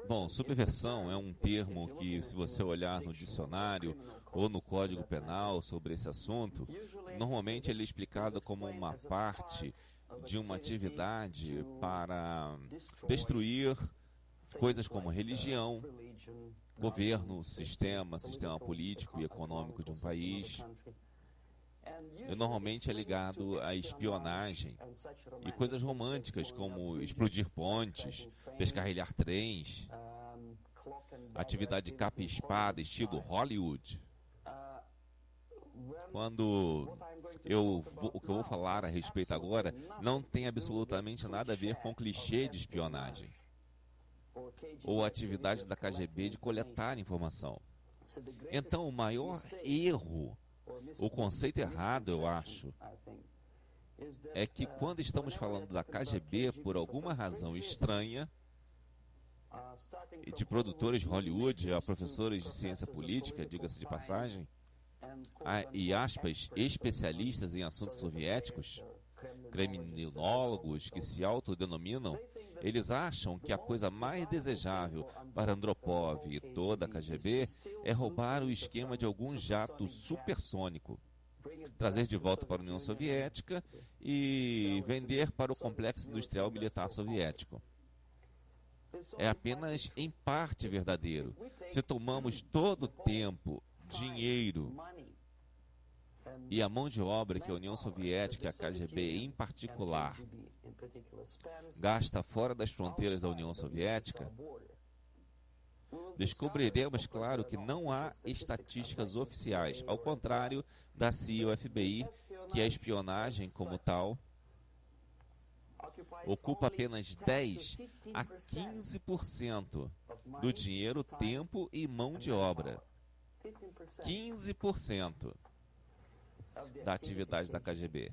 Bom, subversão é um termo que, se você olhar no dicionário ou no Código Penal sobre esse assunto, normalmente ele é explicado como uma parte de uma atividade para destruir coisas como religião, governo, sistema político e econômico de um país. E normalmente é ligado à espionagem e coisas românticas como explodir pontes, descarrilhar trens, atividade de capa e espada, estilo Hollywood. O que eu vou falar a respeito agora não tem absolutamente nada a ver com clichê de espionagem ou atividade da KGB de coletar informação. Então, o maior erro, o conceito errado, eu acho, é que quando estamos falando da KGB, por alguma razão estranha, e de produtores de Hollywood a professores de ciência política, diga-se de passagem, e aspas, especialistas em assuntos soviéticos, criminólogos que se autodenominam, eles acham que a coisa mais desejável para Andropov e toda a KGB é roubar o esquema de algum jato supersônico, trazer de volta para a União Soviética e vender para o complexo industrial militar soviético. É apenas em parte verdadeiro. Se tomamos todo o tempo, dinheiro e a mão de obra que a União Soviética e a KGB em particular gasta fora das fronteiras da União Soviética, descobriremos, claro, que não há estatísticas oficiais, ao contrário da CIA ou FBI, que a espionagem como tal ocupa apenas 10 a 15% do dinheiro, tempo e mão de obra. 15% da atividade da KGB.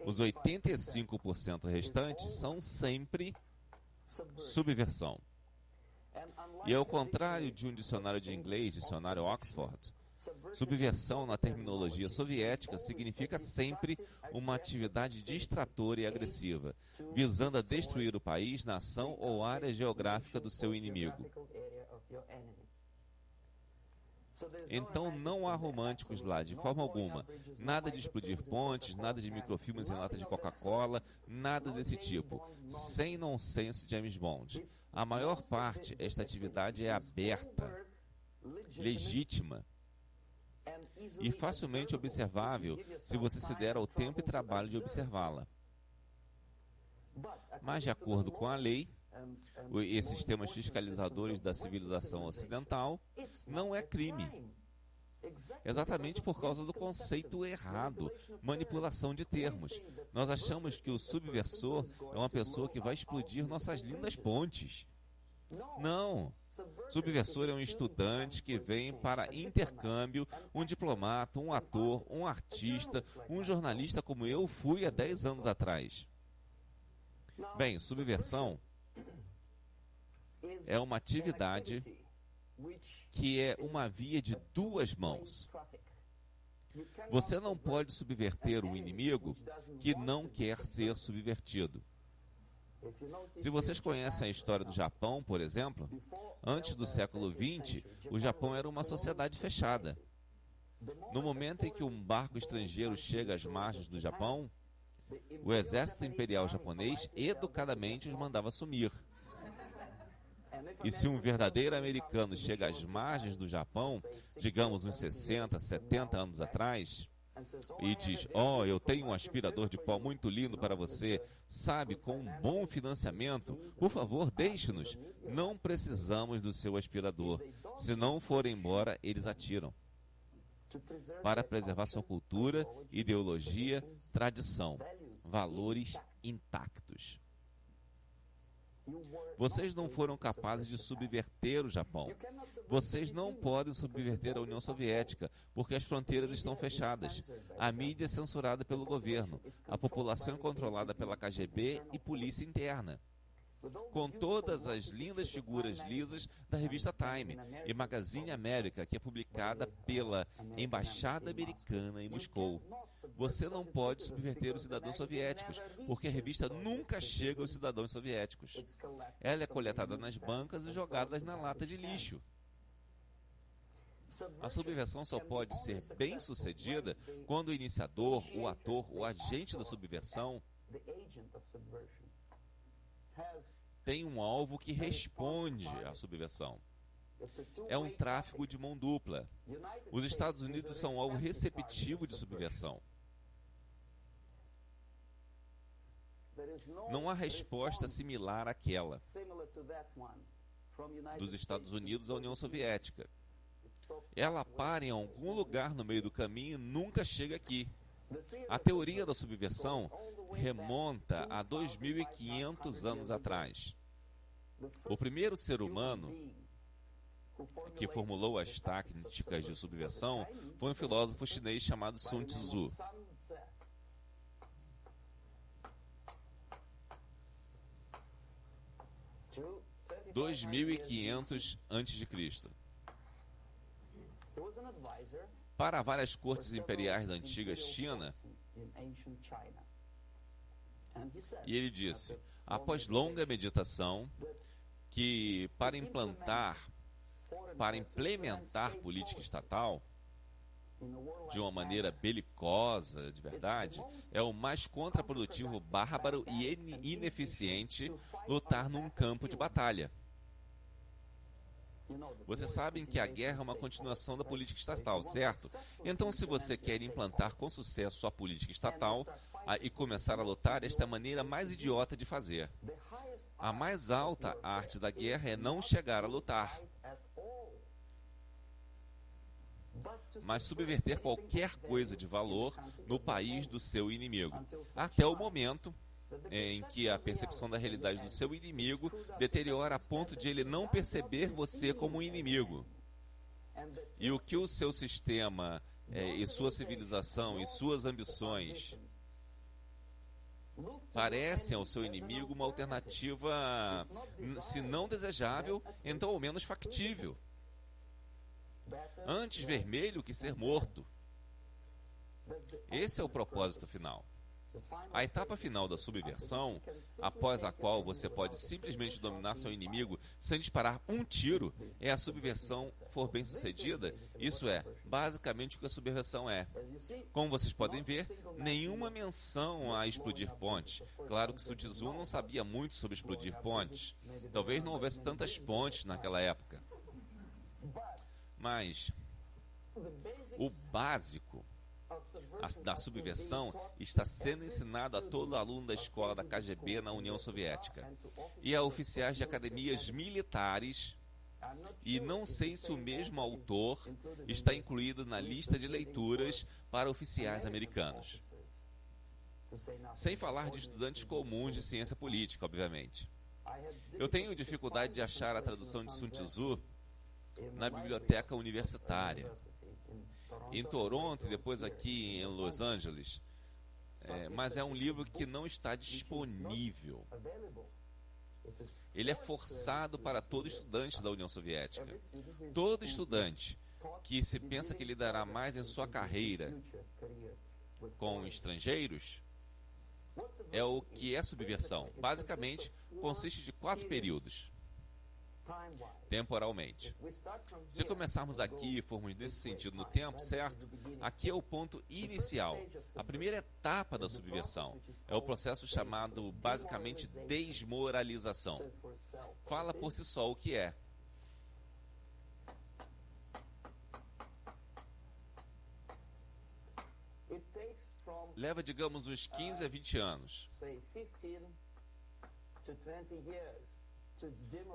Os 85% restantes são sempre subversão. E ao contrário de um dicionário de inglês, dicionário Oxford, subversão na terminologia soviética significa sempre uma atividade distratora e agressiva, visando a destruir o país, nação ou área geográfica do seu inimigo. Então não há românticos lá, de forma alguma. Nada de explodir pontes, nada de microfilmes em lata de Coca-Cola, nada desse tipo. Sem nonsense James Bond. A maior parte, esta atividade é aberta, legítima e facilmente observável se você se der ao tempo e trabalho de observá-la. Mas, de acordo com a lei, esses sistemas fiscalizadores da civilização ocidental, não é crime. Exatamente por causa do conceito errado, manipulação de termos. Nós achamos que o subversor é uma pessoa que vai explodir nossas lindas pontes. Não. Subversor é um estudante que vem para intercâmbio, um diplomata, um ator, um artista, um jornalista como eu fui há 10 anos atrás. Bem, subversão é uma atividade que é uma via de duas mãos. Você não pode subverter um inimigo que não quer ser subvertido. Se vocês conhecem a história do Japão, por exemplo, antes do século XX, o Japão era uma sociedade fechada. No momento em que um barco estrangeiro chega às margens do Japão, o exército imperial japonês educadamente os mandava sumir. E se um verdadeiro americano chega às margens do Japão, digamos uns 60, 70 anos atrás, e diz, eu tenho um aspirador de pó muito lindo para você, sabe, com um bom financiamento, por favor, deixe-nos. Não precisamos do seu aspirador. Se não for embora, eles atiram. Para preservar sua cultura, ideologia, tradição, valores intactos. Vocês não foram capazes de subverter o Japão. Vocês não podem subverter a União Soviética, porque as fronteiras estão fechadas. A mídia é censurada pelo governo. A população é controlada pela KGB e polícia interna. com todas as lindas figuras lisas da revista Time e Magazine America, que é publicada pela Embaixada Americana em Moscou. Você não pode subverter os cidadãos soviéticos, porque a revista nunca chega aos cidadãos soviéticos. Ela é coletada nas bancas e jogada na lata de lixo. A subversão só pode ser bem-sucedida quando o iniciador, o ator, o agente da subversão tem um alvo que responde à subversão. É um tráfico de mão dupla. Os Estados Unidos são alvo receptivo de subversão. Não há resposta similar àquela dos Estados Unidos à União Soviética. Ela para em algum lugar no meio do caminho e nunca chega aqui. A teoria da subversão remonta a 2.500 anos atrás. O primeiro ser humano que formulou as táticas de subversão foi um filósofo chinês chamado Sun Tzu. 2.500 a.C. Para várias cortes imperiais da antiga China, e ele disse, após longa meditação, que para implementar política estatal de uma maneira belicosa, de verdade, é o mais contraprodutivo, bárbaro e ineficiente lutar num campo de batalha. Vocês sabem que a guerra é uma continuação da política estatal, certo? Então, se você quer implantar com sucesso a política estatal e começar a lutar, esta é a maneira mais idiota de fazer. A mais alta arte da guerra é não chegar a lutar, mas subverter qualquer coisa de valor no país do seu inimigo, até o momento em que a percepção da realidade do seu inimigo deteriora a ponto de ele não perceber você como um inimigo. E o que o seu sistema e sua civilização e suas ambições parecem ao seu inimigo uma alternativa, se não desejável, então ao menos factível. Antes vermelho que ser morto. Esse é o propósito final. A etapa final da subversão, após a qual você pode simplesmente dominar seu inimigo sem disparar um tiro, é a subversão for bem sucedida. Isso é, basicamente, o que a subversão é. Como vocês podem ver, nenhuma menção a explodir pontes. Claro que Sun Tzu não sabia muito sobre explodir pontes. Talvez não houvesse tantas pontes naquela época. Mas o básico da subversão está sendo ensinado a todo aluno da escola da KGB na União Soviética e a oficiais de academias militares, e não sei se o mesmo autor está incluído na lista de leituras para oficiais americanos. Sem falar de estudantes comuns de ciência política, obviamente. Eu tenho dificuldade de achar a tradução de Sun Tzu na biblioteca universitária. Em Toronto e depois aqui em Los Angeles, mas é um livro que não está disponível. Ele é forçado para todo estudante da União Soviética. Todo estudante que se pensa que lidará mais em sua carreira com estrangeiros é o que é subversão. Basicamente, consiste de 4 períodos. Temporalmente. Se começarmos aqui e formos nesse sentido no tempo, certo? Aqui é o ponto inicial. A primeira etapa da subversão é o processo chamado, basicamente, desmoralização. Fala por si só o que é. Leva, digamos, uns 15 a 20 anos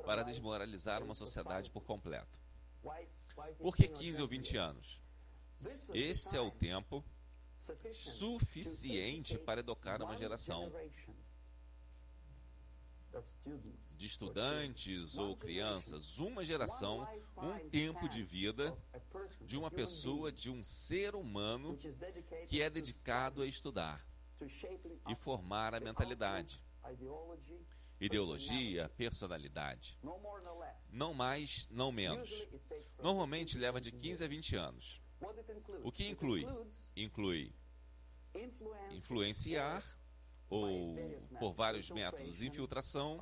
para desmoralizar uma sociedade por completo. Por que 15 ou 20 anos? Esse é o tempo suficiente para educar uma geração de estudantes ou crianças, uma geração, um tempo de vida de uma pessoa, de um ser humano que é dedicado a estudar e formar a mentalidade. ideologia, personalidade. Não mais, não menos. Normalmente leva de 15 a 20 anos. O que inclui? Inclui influenciar, ou por vários métodos, infiltração,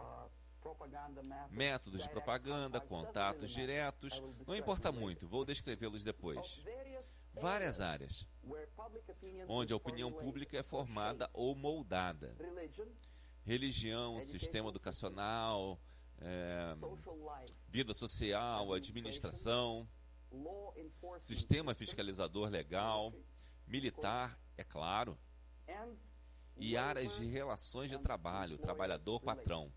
métodos de propaganda, contatos diretos, não importa muito, vou descrevê-los depois. Várias áreas onde a opinião pública é formada ou moldada. Religião, sistema educacional, vida social, administração, sistema fiscalizador legal, militar, é claro, e áreas de relações de trabalho, trabalhador-patrão.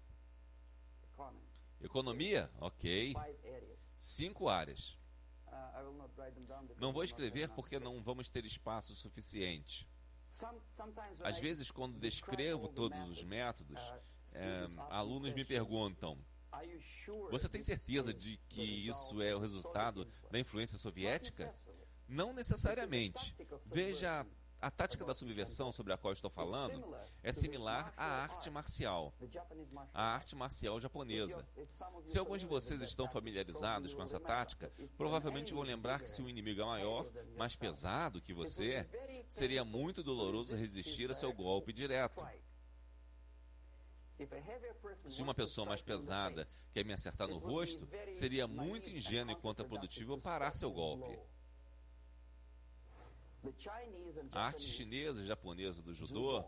Economia? Ok. 5 áreas. Não vou escrever porque não vamos ter espaço suficiente. Às vezes, quando descrevo todos os métodos, alunos me perguntam: você tem certeza de que isso é o resultado da influência soviética? Não necessariamente. Veja, a tática da subversão sobre a qual estou falando é similar à arte marcial, a arte marcial japonesa. Se alguns de vocês estão familiarizados com essa tática, provavelmente vão lembrar que se o inimigo é maior, mais pesado que você, seria muito doloroso resistir a seu golpe direto. Se uma pessoa mais pesada quer me acertar no rosto, seria muito ingênuo e contraprodutivo parar seu golpe. A arte chinesa e japonesa do judô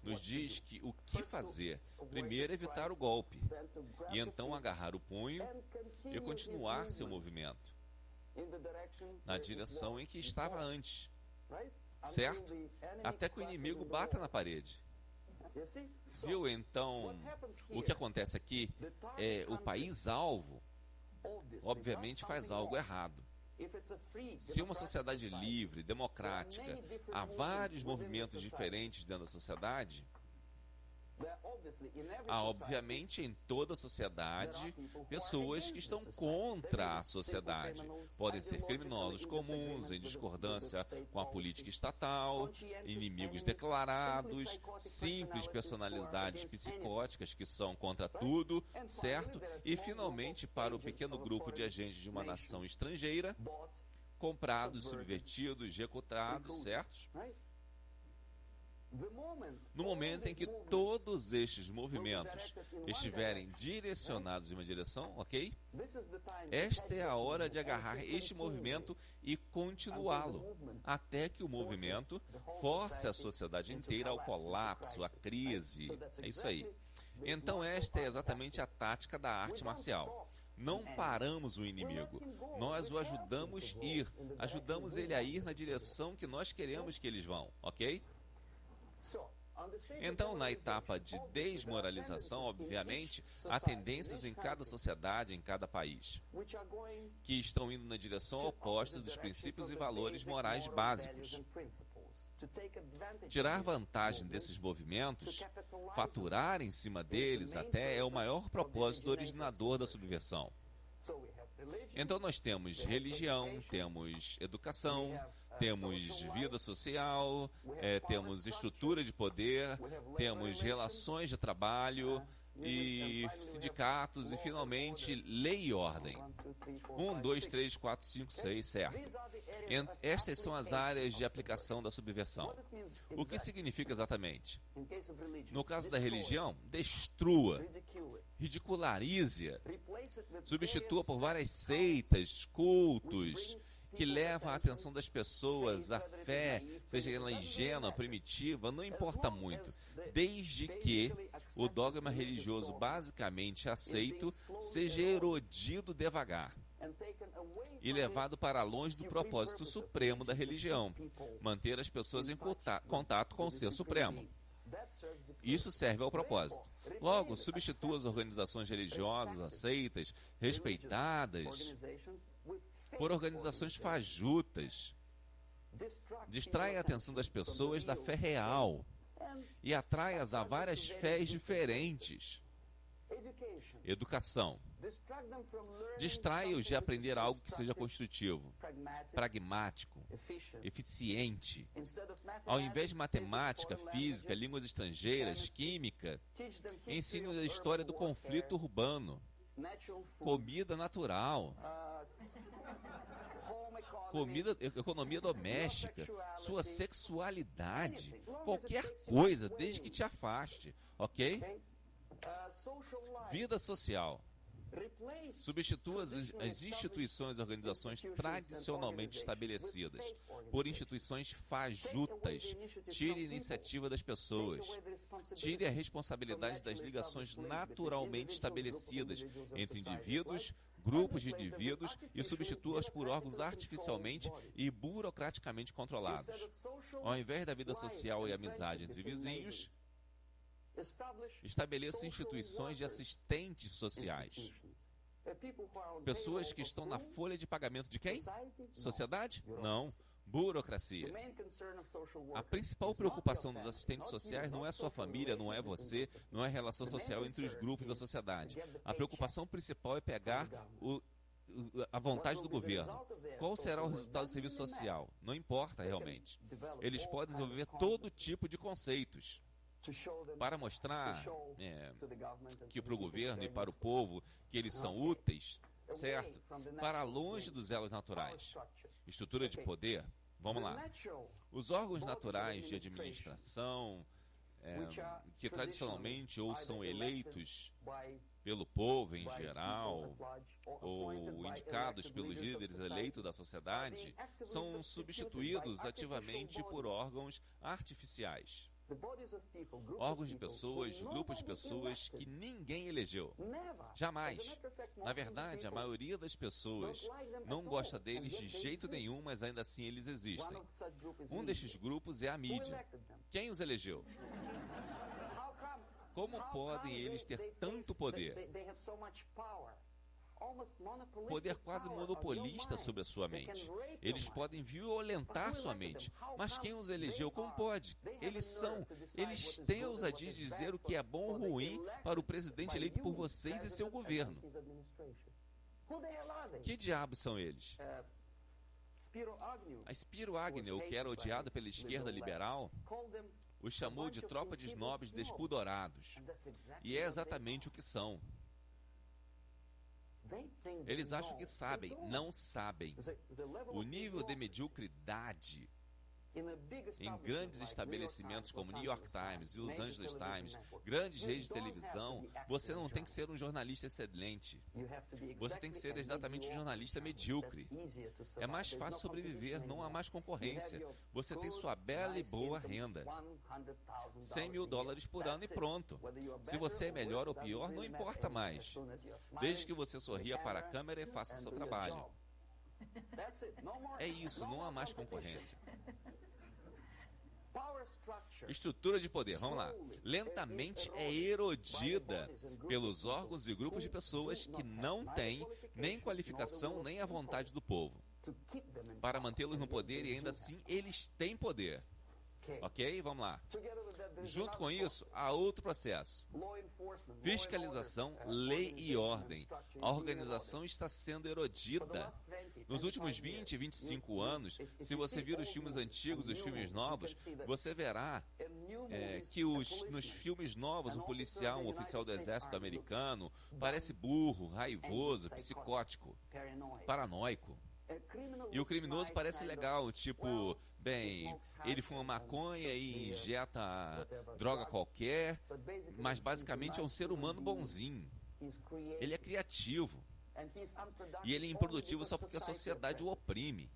nos diz que o que fazer. Primeiro, evitar o golpe, e então agarrar o punho e continuar seu movimento na direção em que estava antes, certo? Até que o inimigo bata na parede. Viu? Então, o que acontece aqui é o país-alvo, obviamente, faz algo errado. Se uma sociedade livre, democrática, há vários movimentos diferentes dentro da sociedade, há, obviamente, em toda a sociedade, pessoas que estão contra a sociedade. Podem ser criminosos comuns, em discordância com a política estatal, inimigos declarados, simples personalidades psicóticas que são contra tudo, certo? E, finalmente, para o pequeno grupo de agentes de uma nação estrangeira, comprados, subvertidos, recrutados, certo? No momento em que todos estes movimentos estiverem direcionados em uma direção, ok? Esta é a hora de agarrar este movimento e continuá-lo, até que o movimento force a sociedade inteira ao colapso, à crise. É isso aí. Então esta é exatamente a tática da arte marcial. Não paramos o inimigo, nós o ajudamos ele a ir na direção que nós queremos que eles vão, ok? Então, na etapa de desmoralização, obviamente, há tendências em cada sociedade, em cada país, que estão indo na direção oposta dos princípios e valores morais básicos. Tirar vantagem desses movimentos, faturar em cima deles até, é o maior propósito originador da subversão. Então nós temos religião, temos educação, temos vida social, temos estrutura de poder, temos relações de trabalho e sindicatos e, finalmente, lei e ordem. 1, 2, 3, 4, 5, 6, certo? Estas são as áreas de aplicação da subversão. O que significa exatamente? No caso da religião, destrua, ridicularize-a, substitua por várias seitas, cultos, que levam a atenção das pessoas, a fé, seja ela ingênua, primitiva, não importa muito, desde que o dogma religioso basicamente aceito seja erodido devagar e levado para longe do propósito supremo da religião, manter as pessoas em contato com o Ser Supremo. Isso serve ao propósito. Logo, substitua as organizações religiosas aceitas, respeitadas, por organizações fajutas, distrai a atenção das pessoas da fé real e atrai-as a várias fés diferentes. Educação. Distraia-os de aprender algo que seja construtivo, pragmático, eficiente. Ao invés de matemática, física, línguas estrangeiras, química, ensine a história do conflito urbano, comida natural, economia doméstica, sua sexualidade, qualquer coisa, desde que te afaste, ok? Vida social. Substitua as instituições e organizações tradicionalmente estabelecidas por instituições fajutas. Tire a iniciativa das pessoas. Tire a responsabilidade das ligações naturalmente estabelecidas entre indivíduos, grupos de indivíduos e substitua-as por órgãos artificialmente e burocraticamente controlados. Ao invés da vida social e amizade entre vizinhos, estabeleça instituições de assistentes sociais. Pessoas que estão na folha de pagamento de quem? Sociedade? Não. Burocracia. A principal preocupação dos assistentes sociais não é sua família, não é você, não é a relação social entre os grupos da sociedade. A preocupação principal é pegar a vontade do governo. Qual será o resultado do serviço social? Não importa realmente. Eles podem desenvolver todo tipo de conceitos para mostrar que para o governo e para o povo que eles são úteis, certo? Para longe dos elos naturais. Estrutura de poder. Vamos lá. Os órgãos naturais de administração, que tradicionalmente ou são eleitos pelo povo em geral, ou indicados pelos líderes eleitos da sociedade, são substituídos ativamente por órgãos artificiais. Órgãos de pessoas, grupos de pessoas que ninguém elegeu. Jamais. Na verdade, a maioria das pessoas não gosta deles de jeito nenhum, mas ainda assim eles existem. Um destes grupos é a mídia. Quem os elegeu? Como podem eles ter tanto poder? Poder quase monopolista sobre a sua mente. Eles podem violentar sua mente. Mas quem os elegeu? Como pode? Eles têm a ousadia de dizer o que é bom ou ruim para o presidente eleito por vocês e seu governo. Que diabos são eles? A Spiro Agnew, que era odiado pela esquerda liberal, os chamou de tropa de snobs despudorados. E é exatamente o que são. Eles acham que sabem, não sabem. O nível de mediocridade em grandes estabelecimentos como New York Times e Los Angeles Times, grandes redes de televisão, você não tem que ser um jornalista excelente. Você tem que ser exatamente um jornalista medíocre. É mais fácil sobreviver, não há mais concorrência. Você tem sua bela e boa renda. $100 mil por ano e pronto. Se você é melhor ou pior, não importa mais. Desde que você sorria para a câmera e faça seu trabalho. É isso, não há mais concorrência. Estrutura de poder, vamos lá. Lentamente é erodida pelos órgãos e grupos de pessoas que não têm nem qualificação nem a vontade do povo para mantê-los no poder e ainda assim eles têm poder. Ok? Vamos lá. Junto com isso, há outro processo. Fiscalização, lei e ordem. A organização está sendo erodida. Nos últimos 20, 25 anos, se você vir os filmes antigos e os filmes novos, você verá que nos filmes novos, um policial, um oficial do exército americano, parece burro, raivoso, psicótico, paranoico. E o criminoso parece legal, tipo, bem, ele fuma maconha e injeta droga qualquer, mas basicamente é um ser humano bonzinho. Ele é criativo. E ele é improdutivo só porque a sociedade o oprime.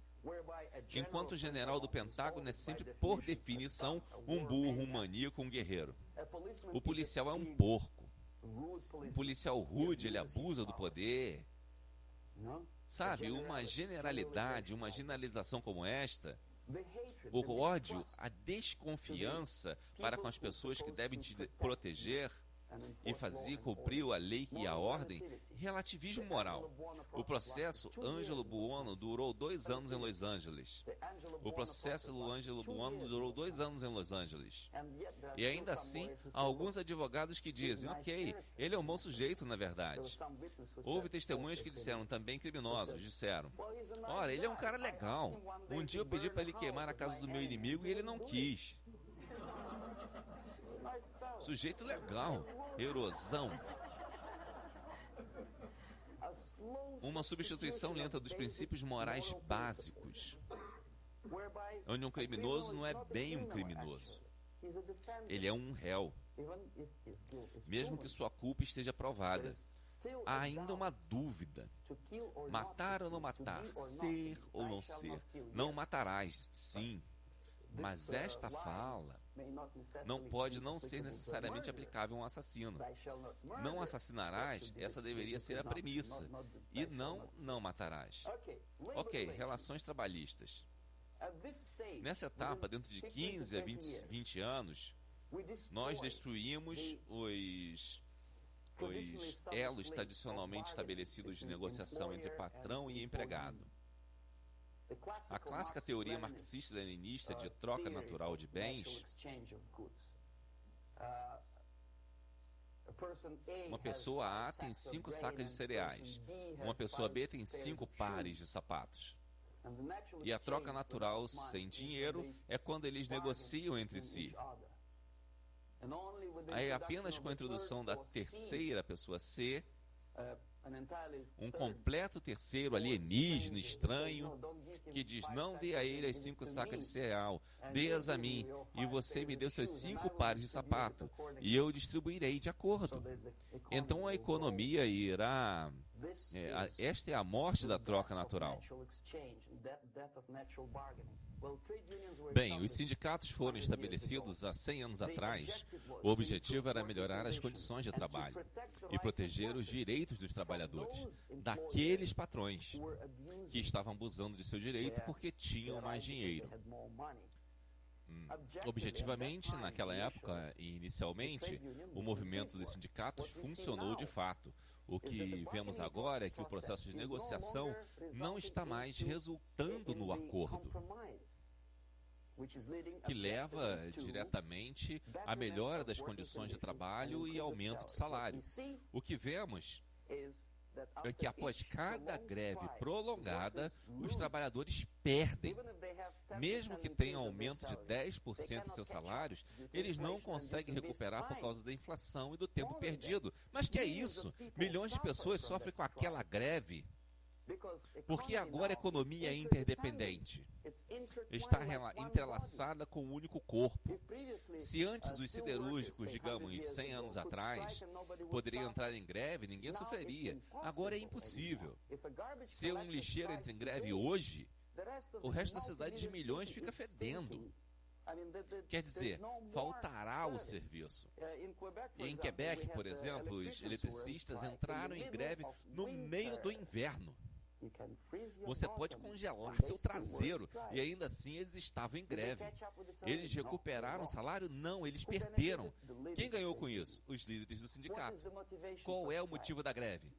Enquanto o general do Pentágono é sempre, por definição, um burro, um maníaco, um guerreiro. O policial é um porco. Um policial rude, ele abusa do poder. Sabe, uma generalidade, uma generalização como esta, o ódio, a desconfiança para com as pessoas que devem te proteger, e fazia cumprir a lei e a ordem, relativismo moral. O processo Ângelo Buono durou 2 anos em Los Angeles. O processo do Ângelo Buono durou 2 anos em Los Angeles. E ainda assim, há alguns advogados que dizem, ok, ele é um bom sujeito, na verdade. Houve testemunhas que disseram, também criminosos, disseram, ora, ele é um cara legal. Um dia eu pedi para ele queimar a casa do meu inimigo e ele não quis. Sujeito legal, erosão. Uma substituição lenta dos princípios morais básicos, onde um criminoso não é bem um criminoso. Ele é um réu, mesmo que sua culpa esteja provada. Há ainda uma dúvida: matar ou não matar, ser ou não ser. Não matarás, sim, mas esta fala não pode não ser necessariamente aplicável a um assassino. Não assassinarás, essa deveria ser a premissa, e não matarás. Ok, relações trabalhistas. Nessa etapa, dentro de 15 a 20 anos, nós destruímos os elos tradicionalmente estabelecidos de negociação entre patrão e empregado. A clássica teoria marxista-leninista de troca natural de bens, uma pessoa A tem 5 sacas de cereais, uma pessoa B tem 5 pares de sapatos. E a troca natural sem dinheiro é quando eles negociam entre si. Aí apenas com a introdução da terceira pessoa C, um completo terceiro alienígena estranho que diz, não dê a ele as 5 sacas de cereal, dê-as a mim, e você me deu seus 5 pares de sapato, e eu distribuirei de acordo. Então a economia irá... esta é a morte da troca natural. Bem, os sindicatos foram estabelecidos há 100 anos atrás. O objetivo era melhorar as condições de trabalho e proteger os direitos dos trabalhadores, daqueles patrões que estavam abusando de seu direito porque tinham mais dinheiro. Objetivamente, naquela época e inicialmente, o movimento dos sindicatos funcionou de fato. O que vemos agora é que o processo de negociação não está mais resultando no acordo, que leva diretamente à melhora das condições de trabalho e aumento de salário. O que vemos é que após cada greve prolongada, os trabalhadores perdem. Mesmo que tenham aumento de 10% em seus salários, eles não conseguem recuperar por causa da inflação e do tempo perdido. Mas que é isso? Milhões de pessoas sofrem com aquela greve. Porque agora a economia é interdependente. Está entrelaçada com um único corpo. Se antes os siderúrgicos, digamos, 100 anos atrás, poderiam entrar em greve, ninguém sofreria. Agora é impossível. Se um lixeiro entra em greve hoje, o resto da cidade de milhões fica fedendo. Quer dizer, faltará o serviço. E em Quebec, por exemplo, os eletricistas entraram em greve no meio do inverno. Você pode congelar seu traseiro e ainda assim eles estavam em greve. Eles recuperaram o salário? Não, eles perderam. Quem ganhou com isso? Os líderes do sindicato. Qual é o motivo da greve?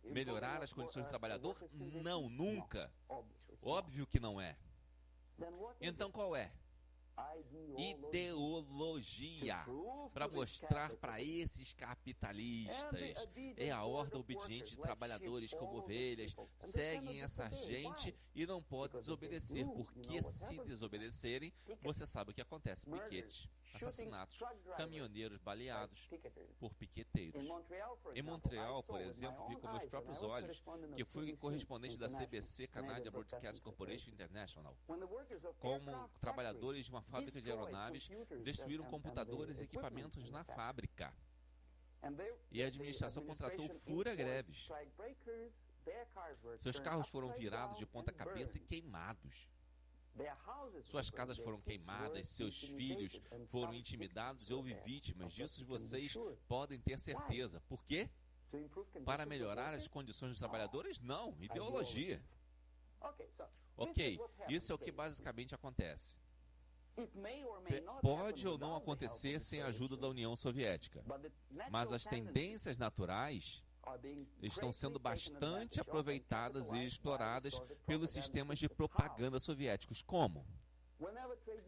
Melhorar as condições do trabalhador? Não, nunca. Óbvio que não é. Então qual é? Ideologia, para mostrar para esses capitalistas. É a horda obediente de trabalhadores como ovelhas, seguem essa gente e não podem desobedecer, porque se desobedecerem, você sabe o que acontece: piquete, assassinatos, caminhoneiros baleados por piqueteiros. Em Montreal, por exemplo, vi com meus próprios olhos, que fui correspondente da CBC, Canadian Broadcast Corporation International, como trabalhadores de uma fábrica de aeronaves destruíram computadores e equipamentos na fábrica. E a administração contratou fura-greves. Seus carros foram virados de ponta cabeça e queimados. Suas casas foram queimadas, seus filhos foram intimidados e houve vítimas. Disso vocês podem ter certeza. Por quê? Para melhorar as condições dos trabalhadores? Não, ideologia. Ok, isso é o que basicamente acontece. Pode ou não acontecer sem a ajuda da União Soviética, mas as tendências naturais estão sendo bastante aproveitadas e exploradas pelos sistemas de propaganda soviéticos. Como?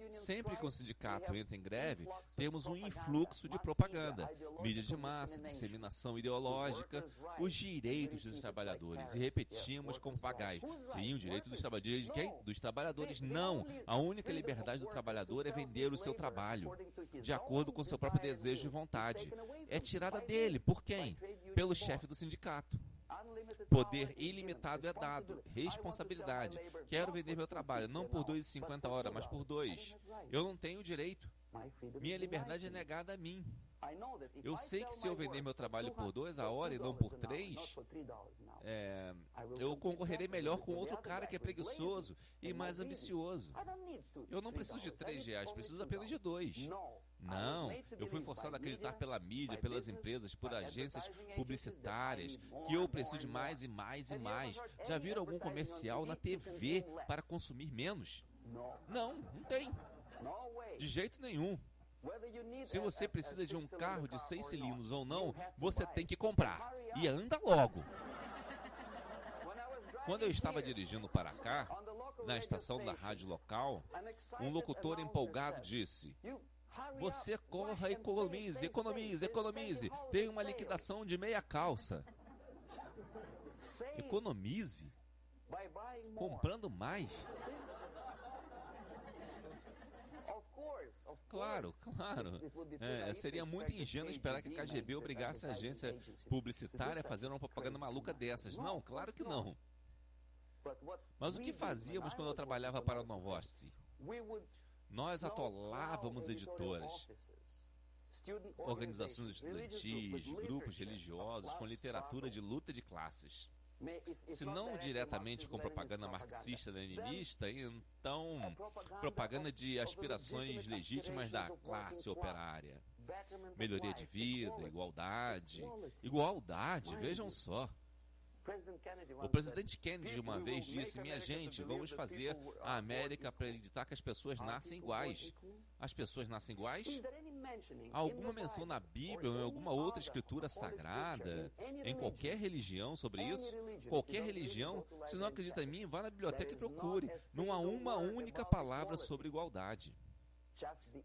Sempre que um sindicato entra em greve, temos um influxo de propaganda, mídia de massa, disseminação ideológica, os direitos dos trabalhadores. E repetimos como papagaios. Sim, o direito dos trabalhadores. De quem? Dos trabalhadores. Não. A única liberdade do trabalhador é vender o seu trabalho, de acordo com seu próprio desejo e vontade. É tirada dele. Por quem? Pelo chefe do sindicato. Poder ilimitado é dado, responsabilidade. Quero vender meu trabalho, não por 2,50 a hora, mas por 2. Eu não tenho direito. Minha liberdade é negada a mim. Eu sei que se eu vender meu trabalho por 2 a hora e não por 3, eu concorrerei melhor com outro cara que é preguiçoso e mais ambicioso. Eu não preciso de 3 reais, preciso apenas de 2. Não, eu fui forçado a acreditar pela mídia, pelas empresas, por agências publicitárias, que eu preciso de mais e mais e mais. Já viram algum comercial na TV para consumir menos? Não, não tem. De jeito nenhum. Se você precisa de um carro de 6 cilindros ou não, você tem que comprar. E anda logo. Quando eu estava dirigindo para cá, na estação da rádio local, um locutor empolgado disse: "Você corra, economize, economize, economize. Tem uma liquidação de meia calça." Economize? Comprando mais? Claro, claro. Seria muito ingênuo esperar que a KGB obrigasse a agência publicitária a fazer uma propaganda maluca dessas. Não, claro que não. Mas o que fazíamos quando eu trabalhava para a Novosti? Nós atolávamos editoras, organizações estudantis, grupos religiosos com literatura de luta de classes. Se não diretamente com propaganda marxista-leninista, então propaganda de aspirações legítimas da classe operária. Melhoria de vida, igualdade. Igualdade, vejam só. O presidente Kennedy uma vez disse: "Minha gente, vamos fazer a América acreditar que as pessoas nascem iguais." As pessoas nascem iguais? Há alguma menção na Bíblia ou em alguma outra escritura sagrada, em qualquer religião sobre isso? Qualquer religião? Se não acredita em mim, vá na biblioteca e procure. Não há uma única palavra sobre igualdade.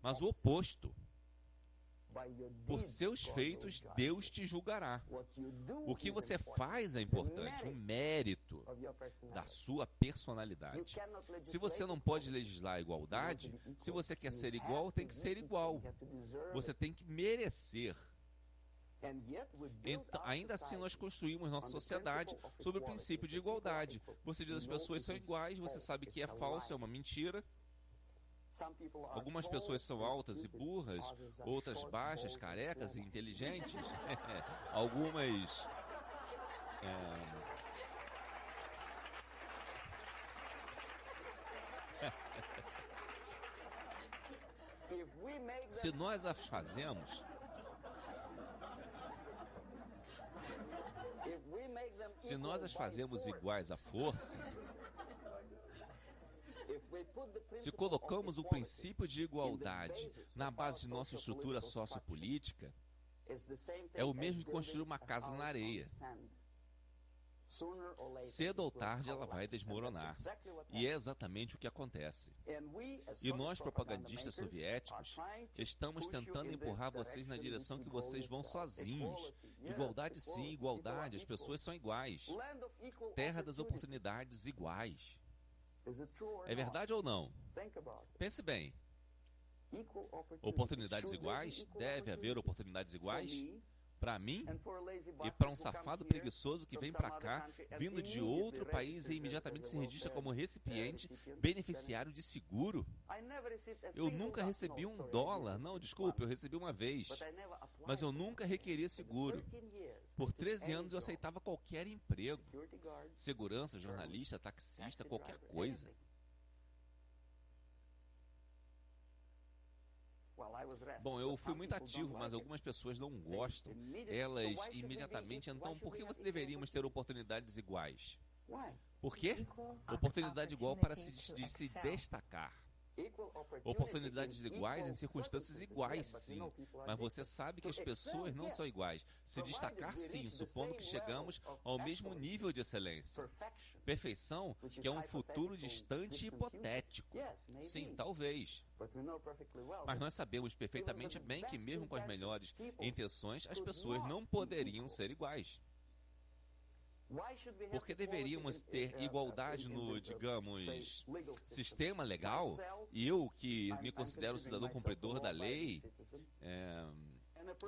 Mas o oposto. Por seus feitos, Deus te julgará. O que você faz é importante, um mérito da sua personalidade. Se você não pode legislar a igualdade, se você quer ser igual, tem que ser igual. Você tem que merecer. Então, ainda assim, nós construímos nossa sociedade sobre o princípio de igualdade. Você diz que as pessoas são iguais, você sabe que é falso, é uma mentira. Algumas pessoas são altas e burras, outras baixas, carecas e inteligentes. Algumas... Se nós as fazemos... Se nós as fazemos iguais à força... Se colocamos o princípio de igualdade na base de nossa estrutura sociopolítica, é o mesmo que construir uma casa na areia. Cedo ou tarde ela vai desmoronar. E é exatamente o que acontece. E nós, propagandistas soviéticos, estamos tentando empurrar vocês na direção que vocês vão sozinhos. Igualdade sim, igualdade, as pessoas são iguais. Terra das oportunidades iguais. É verdade ou não? Pense bem. Oportunidades iguais? Deve haver oportunidades iguais? Para mim e para um safado preguiçoso que vem para cá, vindo de outro país e imediatamente se registra como recipiente beneficiário de seguro? Eu nunca recebi $1. Não, desculpe, eu recebi uma vez. Mas eu nunca requeri seguro. Por 13 anos eu aceitava qualquer emprego. Segurança, jornalista, taxista, qualquer coisa. Bom, eu fui muito ativo, mas algumas pessoas não gostam. Elas imediatamente, então, por que deveríamos ter oportunidades iguais? Por quê? Oportunidade igual para se destacar. Oportunidades iguais em circunstâncias iguais, sim. Mas você sabe que as pessoas não são iguais. Se destacar, sim, supondo que chegamos ao mesmo nível de excelência. Perfeição, que é um futuro distante e hipotético. Sim, talvez. Mas nós sabemos perfeitamente bem que mesmo com as melhores intenções, as pessoas não poderiam ser iguais. Por que deveríamos ter igualdade no, digamos, sistema legal? E eu, que me considero cidadão cumpridor da lei,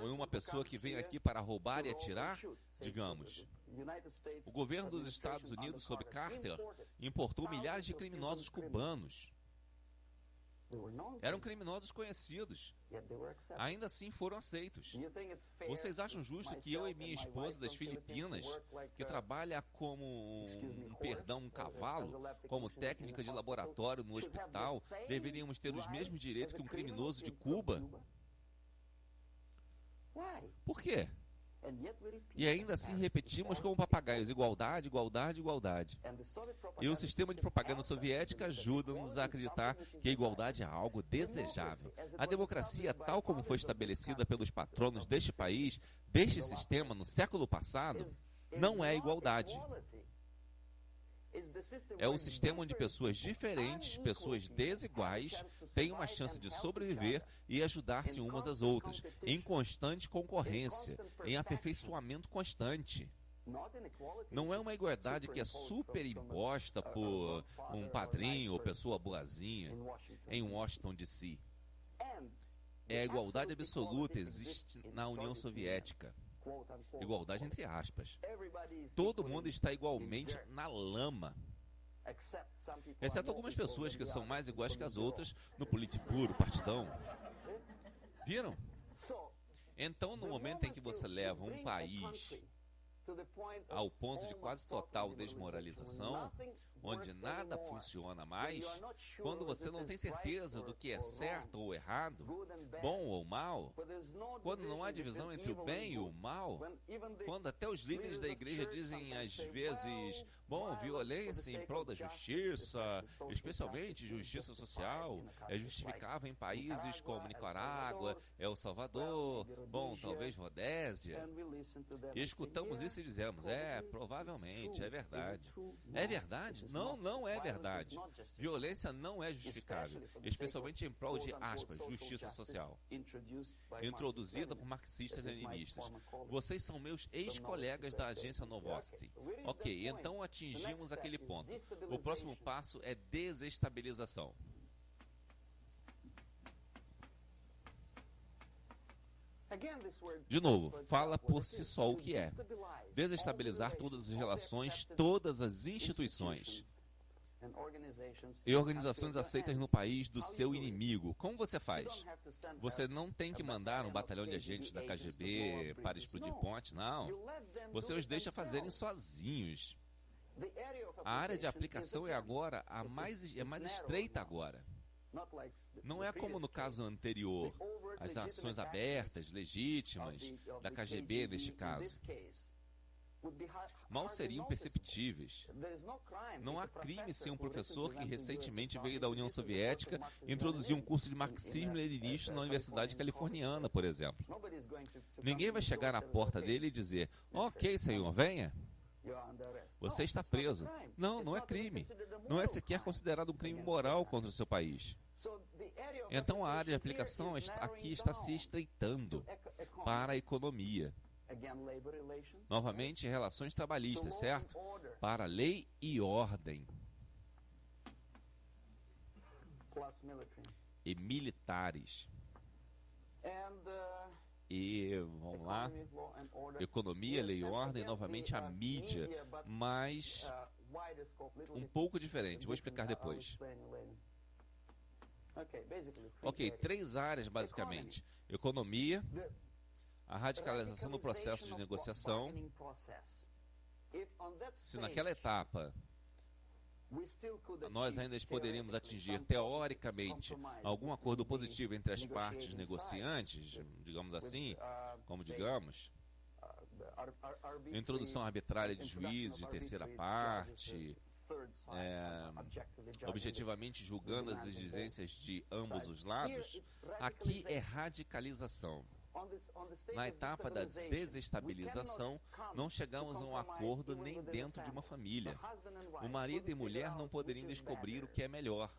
ou uma pessoa que vem aqui para roubar e atirar, digamos. O governo dos Estados Unidos, sob Carter, importou milhares de criminosos cubanos. Eram criminosos conhecidos. Ainda assim foram aceitos. Vocês acham justo que eu e minha esposa das Filipinas, que trabalha como um cavalo, como técnica de laboratório no hospital, deveríamos ter os mesmos direitos que um criminoso de Cuba? Por quê? E ainda assim repetimos como papagaios: igualdade, igualdade, igualdade. E o sistema de propaganda soviética ajuda-nos a acreditar que a igualdade é algo desejável. A democracia, tal como foi estabelecida pelos patronos deste país, deste sistema no século passado, não é igualdade. É um sistema onde pessoas diferentes, pessoas desiguais, têm uma chance de sobreviver e ajudar-se umas às outras, em constante concorrência, em aperfeiçoamento constante. Não é uma igualdade que é superimposta por um padrinho ou pessoa boazinha em Washington, D.C. É a igualdade absoluta, existe na União Soviética. Igualdade entre aspas. Todo mundo está igualmente na lama. Exceto algumas pessoas que são mais iguais que as outras no Politburo, partidão. Viram? Então, no momento em que você leva um país ao ponto de quase total desmoralização, onde nada funciona mais, quando você não tem certeza do que é certo ou errado, bom ou mal, quando não há divisão entre o bem e o mal, quando até os líderes da igreja dizem às vezes, bom, violência em prol da justiça, especialmente justiça social, é justificável em países como Nicarágua, El Salvador, bom, talvez Rodésia. E escutamos isso e dizemos, provavelmente, é verdade. É verdade? Não, não é verdade. Violência não é justificável, especialmente em prol de, aspas, justiça social, introduzida por marxistas-leninistas. Vocês são meus ex-colegas da agência Novosti. Ok, então atingimos aquele ponto. O próximo passo é desestabilização. De novo, fala por si só o que é. Desestabilizar todas as relações, todas as instituições e organizações aceitas no país do seu inimigo. Como você faz? Você não tem que mandar um batalhão de agentes da KGB para explodir pontes, não. Você os deixa fazerem sozinhos. A área de aplicação é mais estreita agora. Não é como no caso anterior, as ações abertas, legítimas, da KGB neste caso. Mal seriam perceptíveis. Não há crime sem um professor que recentemente veio da União Soviética e introduziu um curso de marxismo-leninismo na Universidade Californiana, por exemplo. Ninguém vai chegar à porta dele e dizer, ok, senhor, venha. Você está preso. Não, não é crime. Não é sequer considerado um crime moral contra o seu país. Então a área de aplicação aqui está se estreitando para a economia. Novamente, relações trabalhistas, certo? Para lei e ordem. E militares. E, vamos lá, economia, lei e ordem, novamente a mídia, mas um pouco diferente. Vou explicar depois. Ok, 3 áreas basicamente. Economia, a radicalização no processo de negociação. Se naquela etapa nós ainda poderíamos atingir, teoricamente, algum acordo positivo entre as partes negociantes, digamos assim, como digamos, introdução arbitrária de juízes de terceira parte, objetivamente julgando as exigências de ambos os lados, aqui é radicalização. Na etapa da desestabilização, não chegamos a um acordo nem dentro de uma família. O marido e mulher não poderiam descobrir o que é melhor.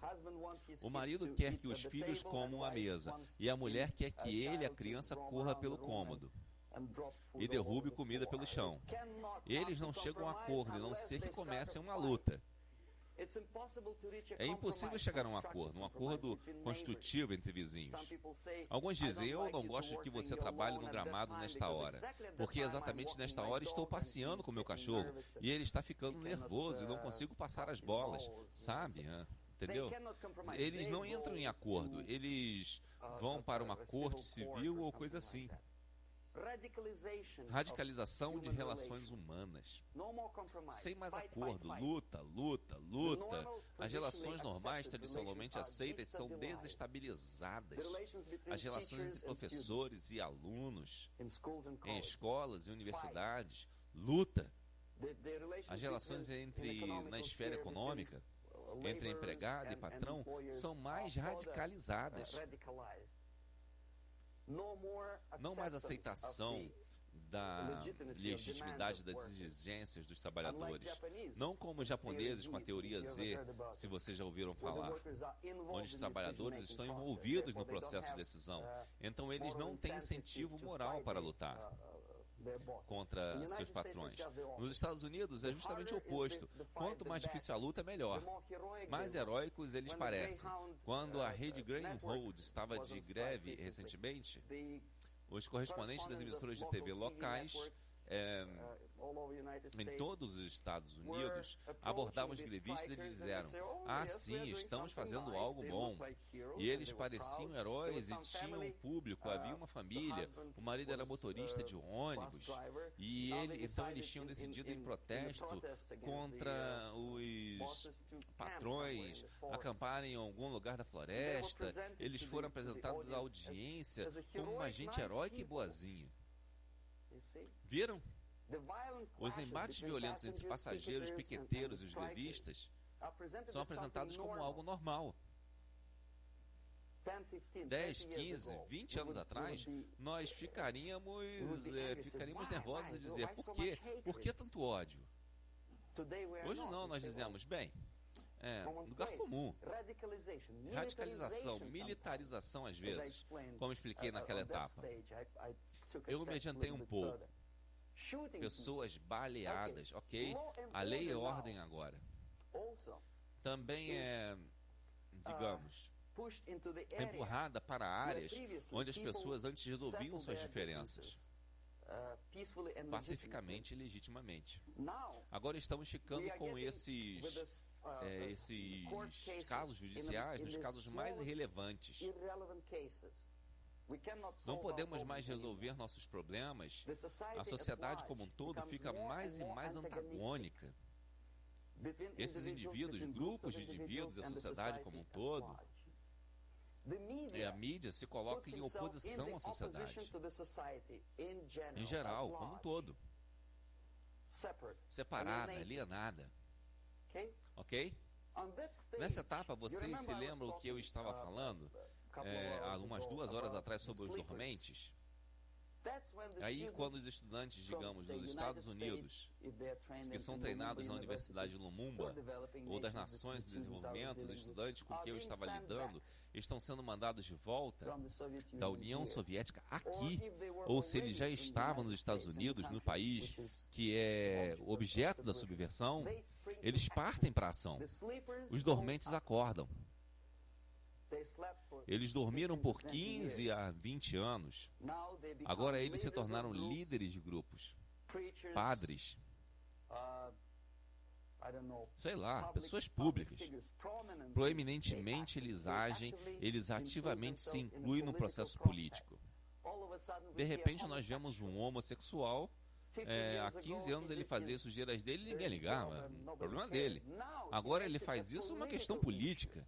O marido quer que os filhos comam à mesa, e a mulher quer que ele, a criança, corra pelo cômodo e derrube comida pelo chão. Eles não chegam a um acordo, a não ser que comecem uma luta. É impossível chegar a um acordo construtivo entre vizinhos. Alguns dizem, eu não gosto de que você trabalhe no gramado nesta hora, porque exatamente nesta hora estou passeando com meu cachorro e ele está ficando nervoso e não consigo passar as bolas, sabe? Entendeu? Eles não entram em acordo, eles vão para uma corte civil ou coisa assim. Radicalização de relações humanas. Sem mais acordo, luta. As relações normais, tradicionalmente aceitas, são desestabilizadas. As relações entre professores e alunos, em escolas e universidades, luta. As relações na esfera econômica, entre empregado e patrão, são mais radicalizadas. Não mais aceitação da legitimidade das exigências dos trabalhadores. Não como os japoneses com a teoria Z, se vocês já ouviram falar, onde os trabalhadores estão envolvidos no processo de decisão. Então eles não têm incentivo moral para lutar contra seus patrões. Nos Estados Unidos é justamente o oposto. Quanto mais difícil a luta, melhor. Mais heróicos eles parecem. Quando a rede Greyhound estava de greve recentemente, os correspondentes das emissoras de TV locais em todos os Estados Unidos abordavam os grevistas e eles disseram: sim, estamos fazendo algo bom. E eles pareciam heróis e tinham um público, havia uma família, o marido era motorista de ônibus e então eles tinham decidido em protesto contra os patrões acamparem em algum lugar da floresta. Eles foram apresentados à audiência como uma gente heróica e boazinha. Viram? Os embates violentos entre passageiros, piqueteiros e os grevistas são apresentados como algo normal. 10, 15, 20 anos atrás, nós ficaríamos nervosos a dizer, por quê? Por que tanto ódio? Hoje não, nós dizemos, bem, lugar comum. Radicalização, militarização às vezes, como expliquei naquela etapa. Eu me adiantei um pouco. Pessoas baleadas, ok? A lei e ordem agora. Também digamos, empurrada para áreas onde as pessoas antes resolviam suas diferenças pacificamente e legitimamente. Agora estamos ficando com esses casos judiciais nos casos mais irrelevantes. Não podemos mais resolver nossos problemas. A sociedade como um todo fica mais e mais antagônica. Esses indivíduos, grupos de indivíduos e a sociedade como um todo, a mídia se coloca em oposição à sociedade, em geral, como um todo. Separada, alienada. Ok? Nessa etapa, vocês se lembram o que eu estava falando? Há umas 2 horas atrás sobre os dormentes. Aí, quando os estudantes, digamos, dos Estados Unidos, que são treinados na Universidade de Lumumba, ou das Nações de Desenvolvimento, os estudantes com quem eu estava lidando, estão sendo mandados de volta da União Soviética aqui, ou se eles já estavam nos Estados Unidos, no país que é objeto da subversão, eles partem para a ação. Os dormentes acordam. Eles dormiram por 15 a 20 anos. Agora eles se tornaram líderes de grupos, padres, sei lá, pessoas públicas. Proeminentemente eles ativamente se incluem no processo político. De repente nós vemos um homossexual, há 15 anos ele fazia sujeiras dele e ninguém ligava, problema dele. Agora ele faz isso uma questão política.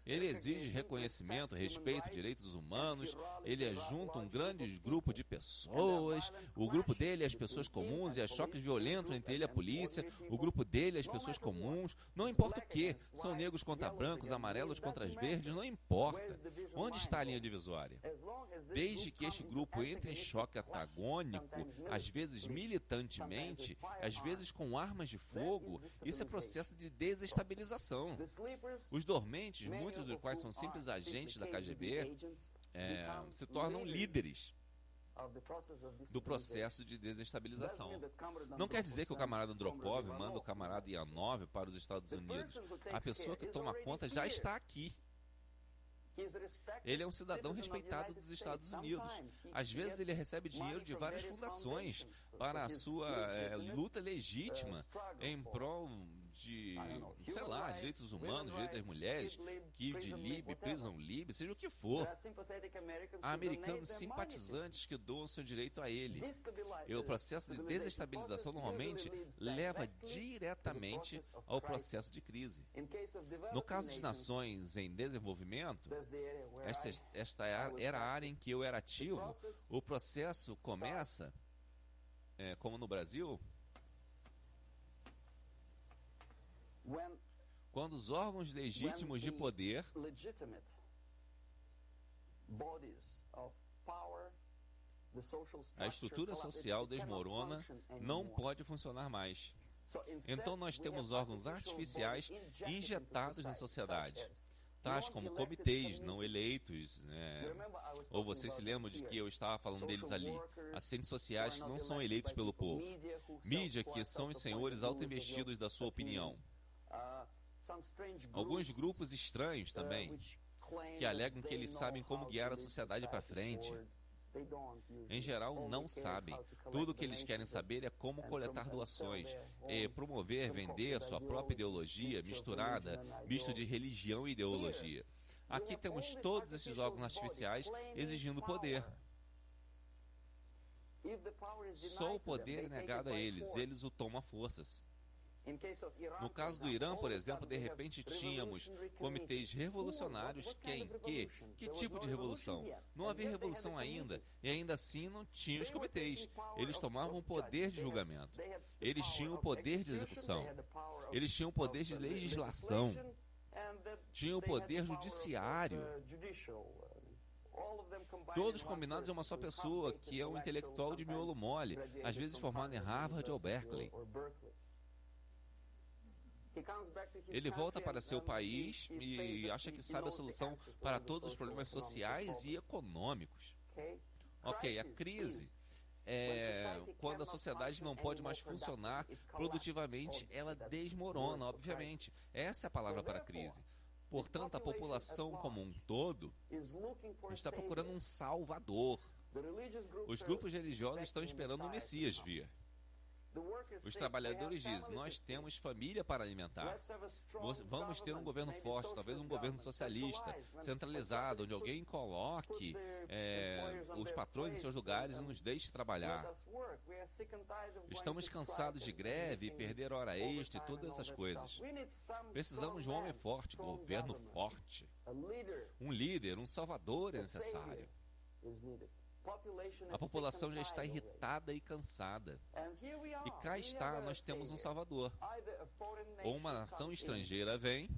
Ele exige reconhecimento, respeito, direitos humanos, ele junta um grande grupo de pessoas, o grupo dele é as pessoas comuns e há choques violentos entre ele e a polícia, o grupo dele é as pessoas comuns, não importa o que, são negros contra brancos, amarelos contra as verdes, não importa. Onde está a linha divisória? Desde que este grupo entre em choque antagônico, às vezes militantemente, às vezes com armas de fogo, isso é processo de desestabilização. Os dormentes, muitos dos quais são simples agentes da KGB, se tornam líderes do processo de desestabilização. Não quer dizer que o camarada Andropov manda o camarada Ianov para os Estados Unidos. A pessoa que toma conta já está aqui. Ele é um cidadão respeitado dos Estados Unidos. Às vezes ele recebe dinheiro de várias fundações para a sua luta legítima em prol de, sei lá, direitos humanos, direitos das mulheres, Kiev Lib, Prison Lib, seja o que for. Há americanos simpatizantes que doam seu direito a ele. E o processo de desestabilização normalmente leva diretamente ao processo de crise. No caso de nações em desenvolvimento, esta era a área em que eu era ativo. O processo começa, como no Brasil, quando os órgãos legítimos de poder a estrutura social desmorona, não pode funcionar mais. Então nós temos órgãos artificiais injetados na sociedade, tais como comitês não eleitos, ou vocês se lembram de que eu estava falando deles ali, assistentes sociais que não são eleitos pelo povo, mídia que são os senhores auto-investidos da sua opinião, alguns grupos estranhos também, que alegam que eles sabem como guiar a sociedade para frente. Em geral, não sabem. Tudo o que eles querem saber é como coletar doações, promover, vender sua própria ideologia misturada, misto de religião e ideologia. Aqui temos todos esses órgãos artificiais exigindo poder. Só o poder é negado a eles, eles o tomam a forças. No caso do Irã, por exemplo, de repente tínhamos comitês revolucionários que tipo de revolução? Não havia revolução ainda, e ainda assim não tinha os comitês. Eles tomavam o poder de julgamento, eles tinham o poder de execução, eles tinham o poder de legislação, tinham o poder judiciário. Todos combinados em uma só pessoa, que é um intelectual de miolo mole, às vezes formado em Harvard ou Berkeley. Ele volta para seu país e acha que sabe a solução para todos os problemas sociais e econômicos. Ok, a crise é quando a sociedade não pode mais funcionar produtivamente, ela desmorona, obviamente. Essa é a palavra para a crise. Portanto, a população como um todo está procurando um salvador. Os grupos religiosos estão esperando o Messias vir. Os trabalhadores dizem, nós temos família para alimentar. Vamos ter um governo forte, talvez um governo socialista, centralizado, onde alguém coloque os patrões em seus lugares e nos deixe trabalhar. Estamos cansados de greve, perder hora extra e todas essas coisas. Precisamos de um homem forte, governo forte. Um líder, um salvador é necessário. A população já está irritada e cansada. E cá está, nós temos um salvador. Ou uma nação estrangeira vem,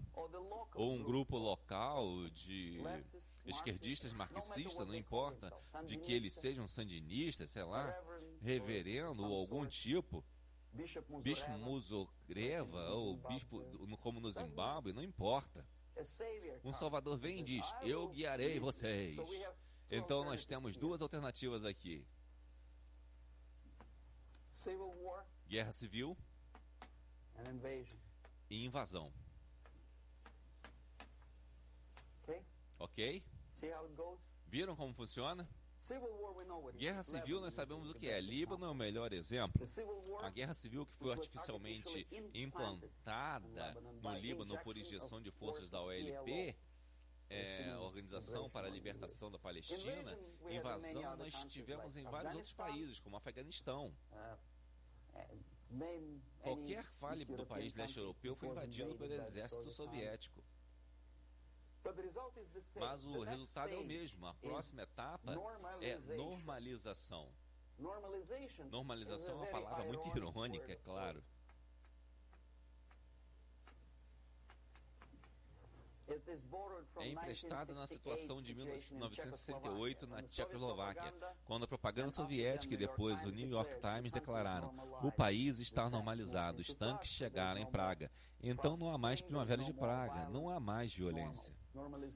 ou um grupo local de esquerdistas marxistas, não importa, de que eles sejam sandinistas, sei lá, reverendo ou algum tipo, bispo Muzorewa ou bispo como no Zimbábue, não importa. Um salvador vem e diz, eu guiarei vocês. Então nós temos duas alternativas aqui: guerra civil e invasão. Ok? Viram como funciona? Guerra civil nós sabemos o que é. Líbano é o melhor exemplo. A guerra civil que foi artificialmente implantada no Líbano por injeção de forças da OLP, Organização para a Libertação da Palestina, invasão nós tivemos em vários outros países, como Afeganistão. Qualquer fale do país leste europeu foi invadido pelo exército soviético. Mas o resultado é o mesmo. A próxima etapa é normalização. Normalização é uma palavra muito irônica, é claro. É emprestada na situação de 1968 na Tchecoslováquia, quando a propaganda soviética e depois o New York Times declararam: o país está normalizado, os tanques chegaram em Praga. Então não há mais primavera de Praga, não há mais violência.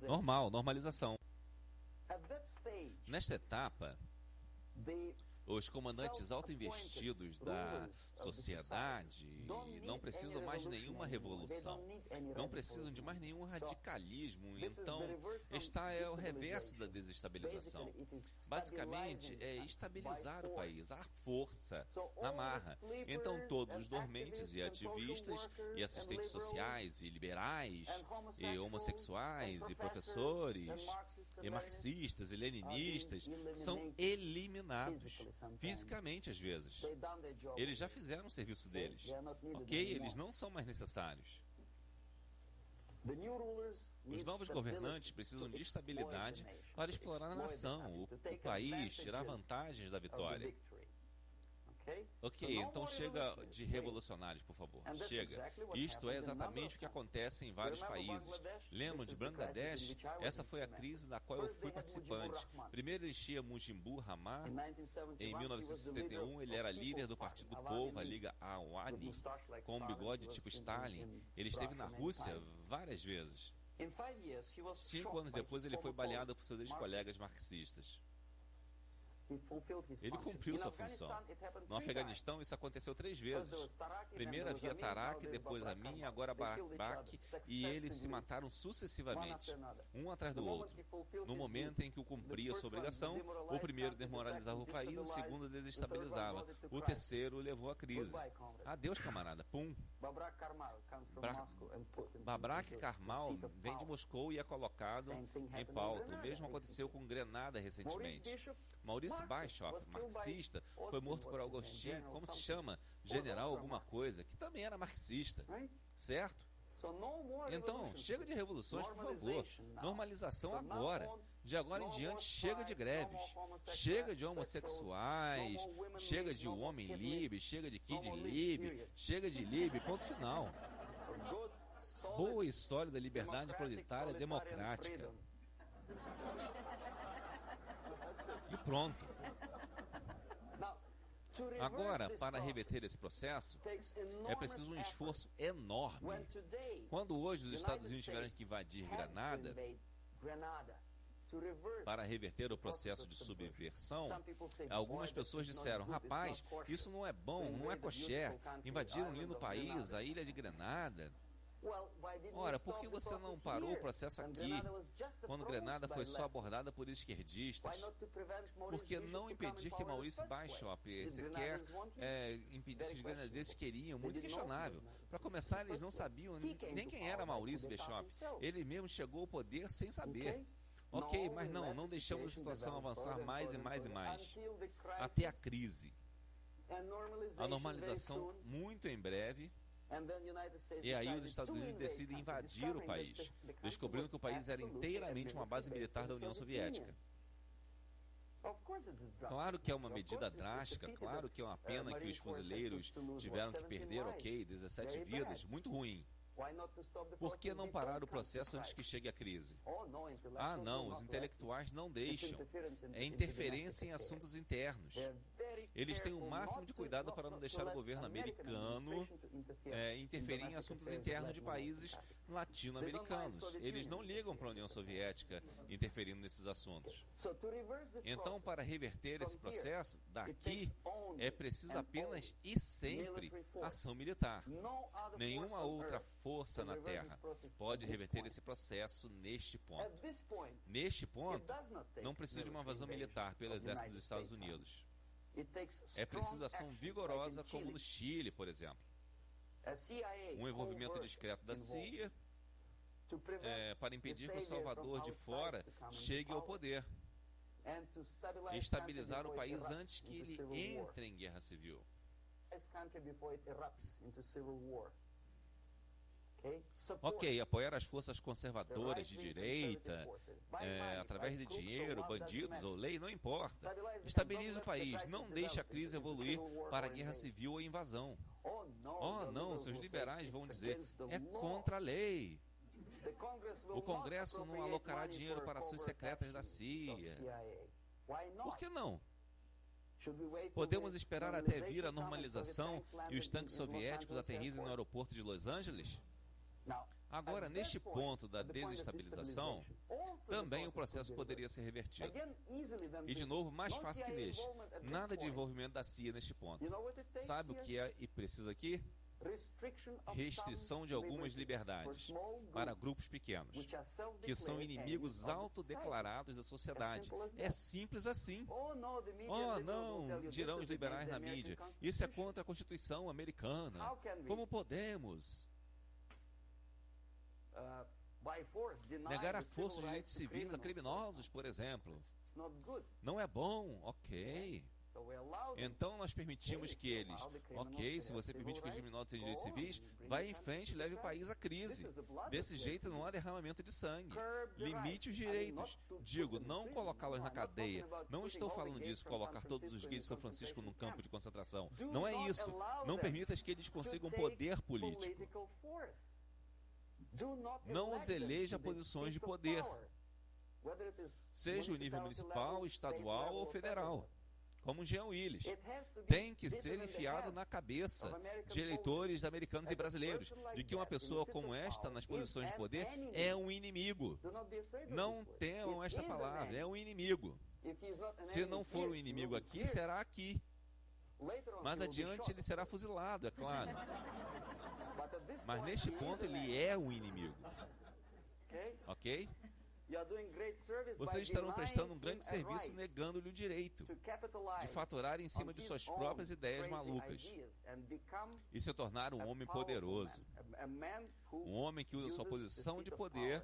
Normal, normalização. Nesta etapa, os comandantes autoinvestidos da sociedade não precisam mais de nenhuma revolução, não precisam de mais nenhum radicalismo, então é o reverso da desestabilização. Basicamente, é estabilizar o país, à força, na marra. Então todos os dormentes e ativistas, e assistentes sociais, e liberais, e homossexuais, e professores, e marxistas, e leninistas, são eliminados. Fisicamente, às vezes. Eles já fizeram o serviço deles. Ok? Eles não são mais necessários. Os novos governantes precisam de estabilidade para explorar a nação, o país, tirar vantagens da vitória. Ok, então chega de revolucionários, por favor. Chega. Isto é exatamente o que acontece em vários países. Lembram de Bangladesh? Essa foi a crise da qual eu fui participante. Primeiro ele enchia Mujibur Rahman. Em 1971 ele era líder do Partido do Povo, a Liga Awami, com um bigode tipo Stalin. Ele esteve na Rússia várias vezes. 5 anos depois ele foi baleado por seus ex-colegas marxistas. Ele cumpriu sua função. No Afeganistão, isso aconteceu 3 vezes. Primeiro havia Tarak, depois Amin, agora Barak, e eles se mataram sucessivamente, um atrás do outro. No momento em que o cumpria sua obrigação, o primeiro desmoralizava o país, o segundo desestabilizava, o terceiro levou à crise. Adeus, camarada. Pum. Babrak Karmal vem de Moscou e é colocado em pauta. O mesmo aconteceu com Grenada recentemente. Maurício Bishop, marxista, foi morto por Augustin, como se chama? General alguma coisa, que também era marxista. Certo? Então, chega de revoluções, por favor. Normalização agora. De agora em diante, chega de greves. Chega de homossexuais. Chega de homem livre. Chega de kid livre. Chega de livre. Ponto final. Boa e sólida liberdade proletária democrática. E pronto. Agora, para reverter esse processo, é preciso um esforço enorme. Quando hoje os Estados Unidos tiveram que invadir Granada para reverter o processo de subversão, algumas pessoas disseram: rapaz, isso não é bom, não é kosher, invadiram um lindo país, a ilha de Grenada. Ora, por que você não parou o processo aqui, quando Grenada foi só abordada por esquerdistas? Por que não impedir que Maurício Bishop sequer impedisse que os grenadeiros queriam? Muito questionável. Para começar, eles não sabiam nem quem era Maurício Bishop. Ele mesmo chegou ao poder sem saber. Ok, mas não deixamos a situação avançar mais e mais e mais, até a crise. A normalização muito em breve. E aí os Estados Unidos decidem invadir o país, descobrindo que o país era inteiramente uma base militar da União Soviética. Claro que é uma medida drástica, claro que é uma pena que os fuzileiros tiveram que perder, 17 vidas, muito ruim. Por que não parar o processo antes que chegue a crise? Ah, não, os intelectuais não deixam. É interferência em assuntos internos. Eles têm o máximo de cuidado para não deixar o governo americano interferir em assuntos internos de países latino-americanos. Eles não ligam para a União Soviética interferindo nesses assuntos. Então, para reverter esse processo, daqui é preciso apenas e sempre ação militar. Nenhuma outra força na Terra pode reverter esse processo neste ponto. Neste ponto, não precisa de uma invasão militar pelo exército dos Estados Unidos. É preciso ação vigorosa, como no Chile, por exemplo. Um envolvimento discreto da CIA para impedir que o Salvador de fora chegue ao poder e estabilizar o país antes que ele entre em guerra civil. Ok, apoiar as forças conservadoras de direita, através de dinheiro, bandidos ou lei, não importa. Estabilize o país, não deixe a crise evoluir para a guerra civil ou invasão. Oh, não, seus liberais vão dizer, é contra a lei. O Congresso não alocará dinheiro para ações secretas da CIA. Por que não? Podemos esperar até vir a normalização e os tanques soviéticos aterrissem no aeroporto de Los Angeles? Agora, neste ponto da desestabilização, também o processo poderia ser revertido. E, de novo, mais fácil que neste. Nada de envolvimento da CIA neste ponto. Sabe o que é e precisa aqui? Restrição de algumas liberdades para grupos pequenos, que são inimigos autodeclarados da sociedade. É simples assim. Oh, não, dirão os liberais na mídia. Isso é contra a Constituição americana. Como podemos negar a força os direitos civis a criminosos, por exemplo? Não é bom, ok. Então nós permitimos que eles, ok, se você permite que os criminosos tenham direitos civis, vai em frente e leve o país à crise. Desse jeito não há derramamento de sangue. Limite os direitos. Digo, não colocá-los na cadeia. Não estou falando disso, colocar todos os gays de São Francisco num campo de concentração. Não é isso. Não permitas que eles consigam poder político. Não os eleja a posições de poder, seja o nível municipal, estadual ou federal. Como Jean Willis, tem que ser enfiado na cabeça de eleitores americanos e brasileiros de que uma pessoa como esta, nas posições de poder, é um inimigo. Não temam esta palavra, é um inimigo. Se não for um inimigo aqui, será aqui. Mais adiante ele será fuzilado, é claro. Mas neste ponto ele é um inimigo. Ok? Vocês estarão prestando um grande serviço negando-lhe o direito de faturar em cima de suas próprias ideias malucas e se tornar um homem poderoso. Um homem que usa sua posição de poder,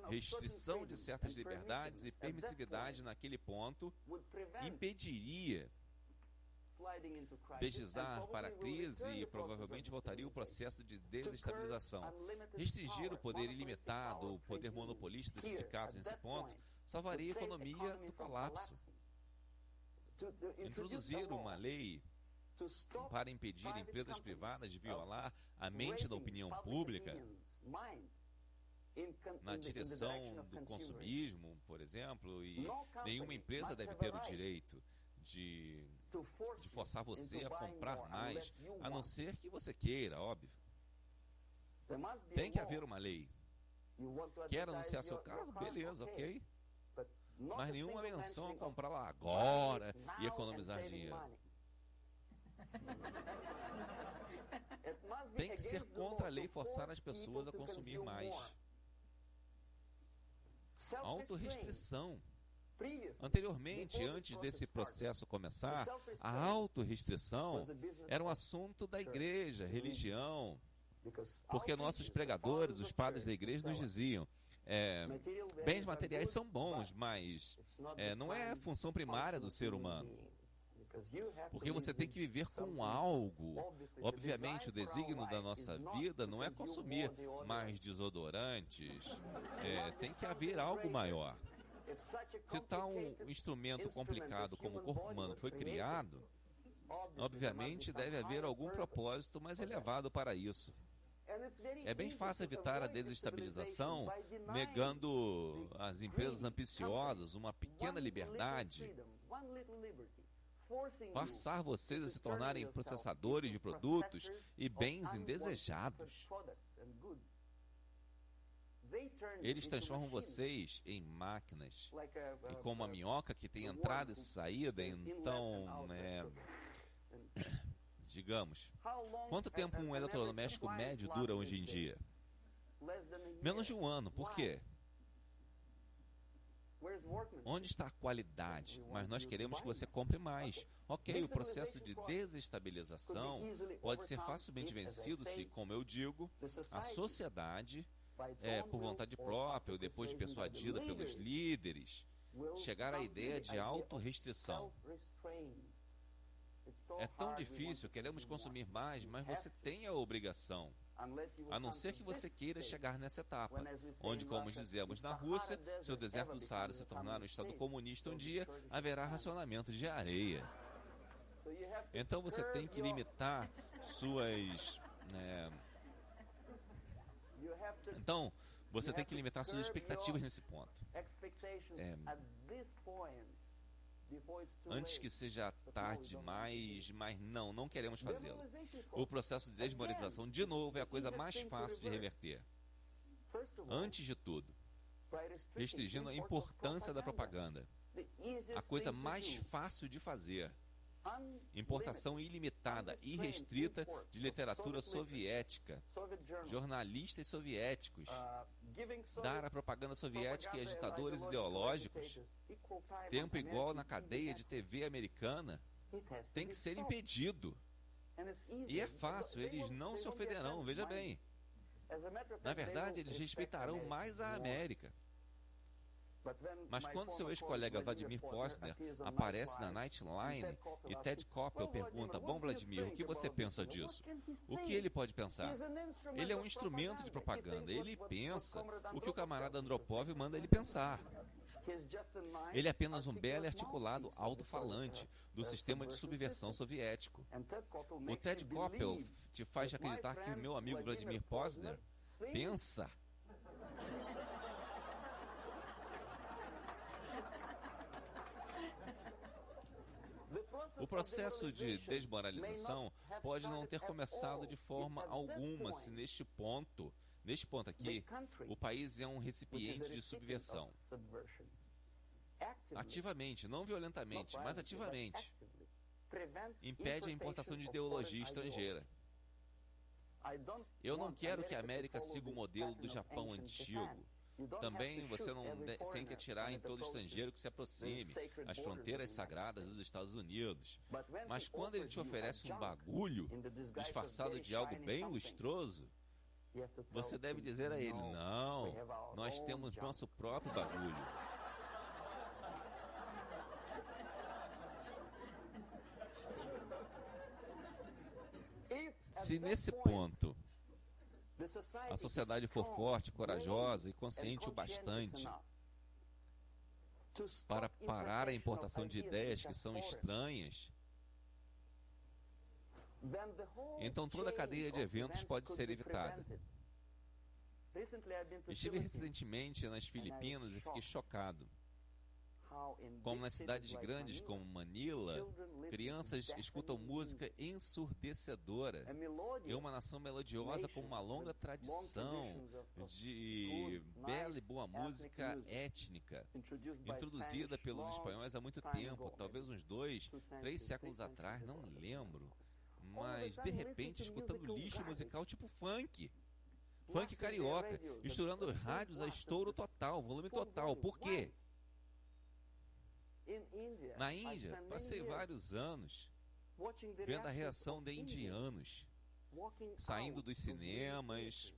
restrição de certas liberdades e permissividade naquele ponto impediria deslizar para a crise e provavelmente voltaria o processo de desestabilização. Restringir o poder ilimitado, o poder monopolista dos sindicatos nesse ponto, salvaria a economia do colapso. Introduzir uma lei para impedir empresas privadas de violar a mente da opinião pública na direção do consumismo, por exemplo, e nenhuma empresa deve ter o direito de forçar você a comprar mais, a não ser que você queira, óbvio. Tem que haver uma lei. Quer anunciar seu carro? Beleza, ok. Mas nenhuma menção a comprá-la agora e economizar dinheiro. Tem que ser contra a lei forçar as pessoas a consumir mais. Autorrestrição. Anteriormente, antes desse processo começar, a autorrestrição era um assunto da igreja, religião, porque nossos pregadores, os padres da igreja, nos diziam: bens materiais são bons, mas não é a função primária do ser humano. Porque você tem que viver com algo. Obviamente, o desígnio da nossa vida não é consumir mais desodorantes. Tem que haver algo maior. Se tal um instrumento complicado como o corpo humano foi criado, obviamente deve haver algum propósito mais elevado para isso. É bem fácil evitar a desestabilização negando às empresas ambiciosas uma pequena liberdade, forçar vocês a se tornarem processadores de produtos e bens indesejados. Eles transformam vocês em máquinas. E como uma minhoca que tem entrada e saída, então, digamos, quanto tempo um eletrodoméstico médio dura hoje em dia? Menos de um ano. Por quê? Onde está a qualidade? Mas nós queremos que você compre mais. Ok, o processo de desestabilização pode ser facilmente vencido se, como eu digo, a sociedade, por vontade própria ou depois de persuadida pelos líderes, chegar à ideia de autorrestrição. É tão difícil, queremos consumir mais, mas você tem a obrigação. A não ser que você queira chegar nessa etapa, onde, como dizemos na Rússia, se o deserto do Saara se tornar um estado comunista um dia, haverá racionamento de areia. Então você tem que limitar suas... Então, você tem que limitar suas expectativas nesse ponto. Antes que seja tarde demais, mas não queremos fazê-lo. O processo de desmoralização, de novo, é a coisa mais fácil de reverter. Antes de tudo, restringindo a importância da propaganda. A coisa mais fácil de fazer. Importação ilimitada, irrestrita de literatura soviética, jornalistas soviéticos, dar à propaganda soviética e agitadores ideológicos tempo igual na cadeia de TV americana, tem que ser impedido. E é fácil, eles não se ofenderão, veja bem. Na verdade, eles respeitarão mais a América. Mas quando seu ex-colega Vladimir Posner aparece na Nightline e Ted Koppel pergunta: bom, Vladimir, o que você pensa disso? O que ele pode pensar? Ele é um instrumento de propaganda, ele pensa o que o camarada Andropov manda ele pensar. Ele é apenas um belo e articulado alto-falante do sistema de subversão soviético. O Ted Koppel te faz acreditar que o meu amigo Vladimir Posner pensa. O processo de desmoralização pode não ter começado de forma alguma se neste ponto aqui, o país é um recipiente de subversão. Ativamente, não violentamente, mas ativamente, impede a importação de ideologia estrangeira. Eu não quero que a América siga o modelo do Japão antigo. Também você não tem que atirar em todo estrangeiro que se aproxime às fronteiras sagradas dos Estados Unidos. Mas quando ele te oferece um bagulho disfarçado de algo bem lustroso, você deve dizer a ele: não, nós temos nosso próprio bagulho. Se nesse ponto a sociedade for forte, corajosa e consciente o bastante para parar a importação de ideias que são estranhas, então toda a cadeia de eventos pode ser evitada. Estive recentemente nas Filipinas e fiquei chocado. Como nas cidades grandes como Manila, crianças escutam música ensurdecedora. É uma nação melodiosa com uma longa tradição de bela e boa música étnica, introduzida pelos espanhóis há muito tempo, talvez uns 2, 3 séculos atrás, não lembro. Mas, de repente, escutando lixo musical tipo funk carioca, misturando rádios a estouro total, volume total. Por quê? Na Índia, passei vários anos vendo a reação de indianos saindo dos cinemas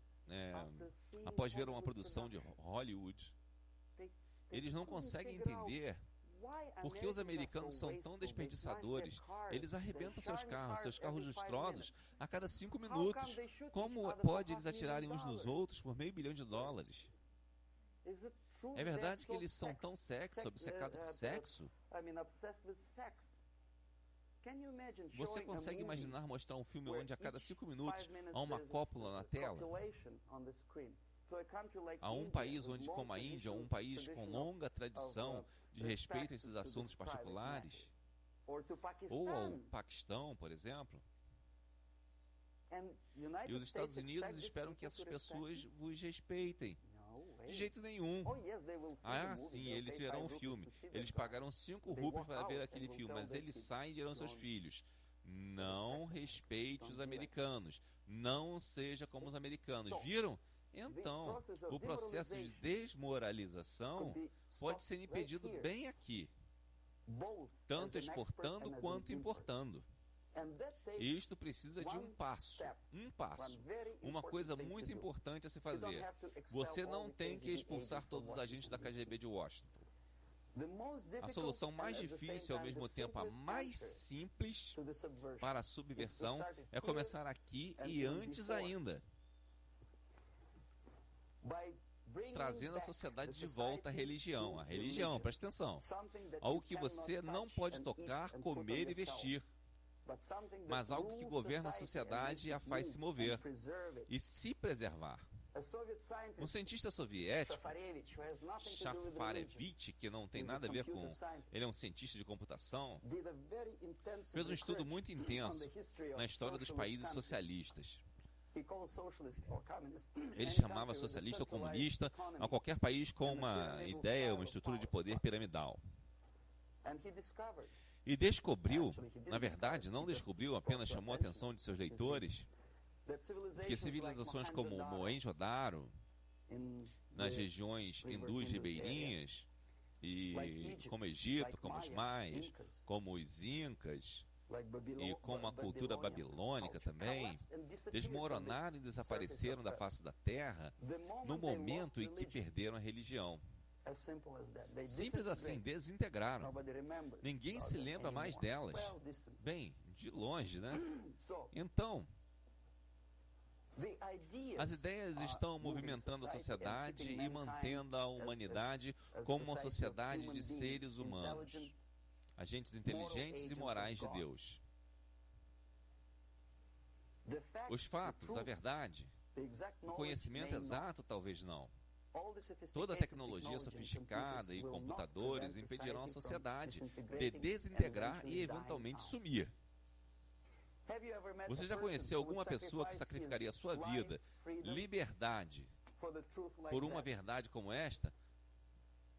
após ver uma produção de Hollywood. Eles não conseguem entender por que os americanos são tão desperdiçadores. Eles arrebentam seus carros lustrosos a cada 5 minutos. Como pode eles atirarem uns nos outros por $500 milhão? É verdade que eles são tão obcecados por sexo? Você consegue imaginar mostrar um filme onde a cada 5 minutos há uma cópula na tela? A um país onde, como a Índia, um país com longa tradição de respeito a esses assuntos particulares, ou ao Paquistão, por exemplo, e os Estados Unidos esperam que essas pessoas vos respeitem. De jeito nenhum. Ah, sim, eles verão o filme. Eles pagaram 5 rúpias para ver aquele filme, mas eles saem e dirão aos seus filhos: não respeite os americanos. Não seja como os americanos. Viram? Então, o processo de desmoralização pode ser impedido bem aqui, tanto exportando quanto importando. Isto precisa de um passo, uma coisa muito importante a se fazer. Você não tem que expulsar todos os agentes da KGB de Washington. A solução mais difícil e ao mesmo tempo a mais simples para a subversão é começar aqui e antes ainda, trazendo a sociedade de volta à religião. A religião, presta atenção, algo que você não pode tocar, comer e vestir, mas algo que governa a sociedade e a faz se mover e se preservar. Um cientista soviético, Shafarevich, que não tem nada a ver com... Ele é um cientista de computação, fez um estudo muito intenso na história dos países socialistas. Ele chamava socialista ou comunista a qualquer país com uma ideia, uma estrutura de poder piramidal. E descobriu, na verdade, não descobriu, apenas chamou a atenção de seus leitores, que civilizações como Mohenjo-Daro, nas regiões hindus ribeirinhas, e como Egito, como os Maias, como os Incas, e como a cultura babilônica também, desmoronaram e desapareceram da face da terra no momento em que perderam a religião. Simples assim, desintegraram. Ninguém se lembra mais delas. Bem, de longe, né? Então, as ideias estão movimentando a sociedade e mantendo a humanidade como uma sociedade de seres humanos, agentes inteligentes e morais de Deus. Os fatos, a verdade, o conhecimento exato talvez não. Toda a tecnologia sofisticada e computadores impedirão a sociedade de desintegrar e eventualmente sumir. Você já conheceu alguma pessoa que sacrificaria a sua vida, liberdade, por uma verdade como esta?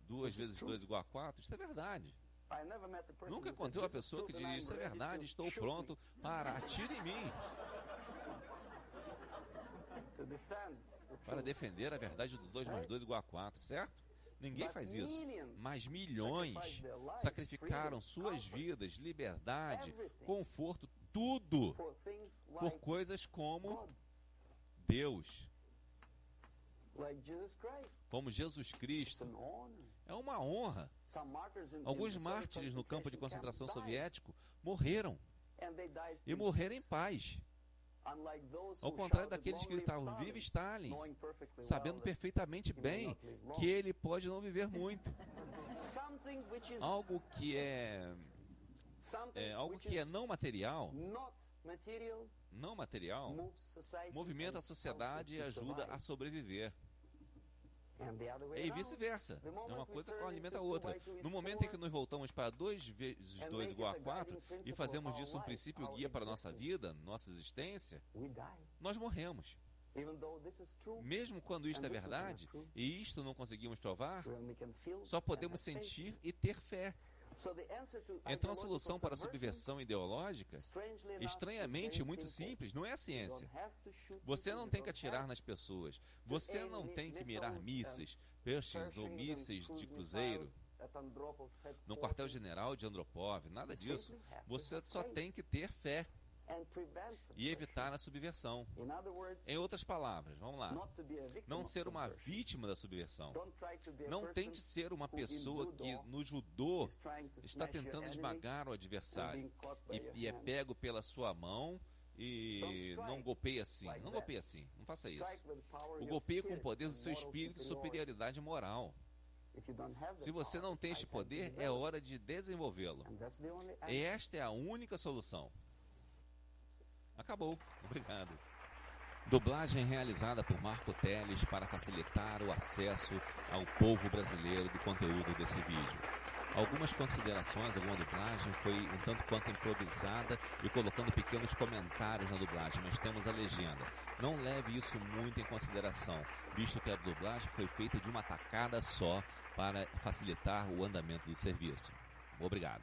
2 vezes 2 igual a 4? Isso é verdade. Nunca encontrei uma pessoa que diria, isso é verdade, estou pronto para atire em mim. Para defender a verdade do 2 mais 2 igual a 4, certo? Ninguém faz isso. Mas milhões sacrificaram suas vidas, liberdade, conforto, tudo, por coisas como Deus, como Jesus Cristo. É uma honra. Alguns mártires no campo de concentração soviético morreram, e morreram em paz. Ao contrário daqueles que gritavam, viva Stalin, sabendo perfeitamente bem que ele pode não viver muito. Algo que é não material, movimenta a sociedade e ajuda a sobreviver. E vice-versa. É uma coisa que alimenta a outra. No momento em que nos voltamos para 2 vezes 2 igual a 4 e fazemos disso um princípio guia para a nossa vida, nossa existência, nós morremos. Mesmo quando isto é verdade, e isto não conseguimos provar, só podemos sentir e ter fé. Então a solução para a subversão ideológica, estranhamente muito simples, não é a ciência. Você não tem que atirar nas pessoas. Você não tem que mirar mísseis, Pershings ou mísseis de cruzeiro no quartel-general de Andropov, nada disso. Você só tem que ter fé e evitar a subversão. Em outras palavras, vamos lá, não ser uma vítima da subversão. Não tente ser uma pessoa que no judô está tentando esmagar o adversário e é pego pela sua mão e não golpeia assim. Não golpeia assim, não faça isso. O golpeia com o poder do seu espírito e superioridade moral. Se você não tem este poder, é hora de desenvolvê-lo. E esta é a única solução. Acabou. Obrigado. Dublagem realizada por Marco Teles para facilitar o acesso ao povo brasileiro do conteúdo desse vídeo. Algumas considerações, alguma dublagem foi um tanto quanto improvisada e colocando pequenos comentários na dublagem, mas temos a legenda. Não leve isso muito em consideração, visto que a dublagem foi feita de uma tacada só para facilitar o andamento do serviço. Obrigado.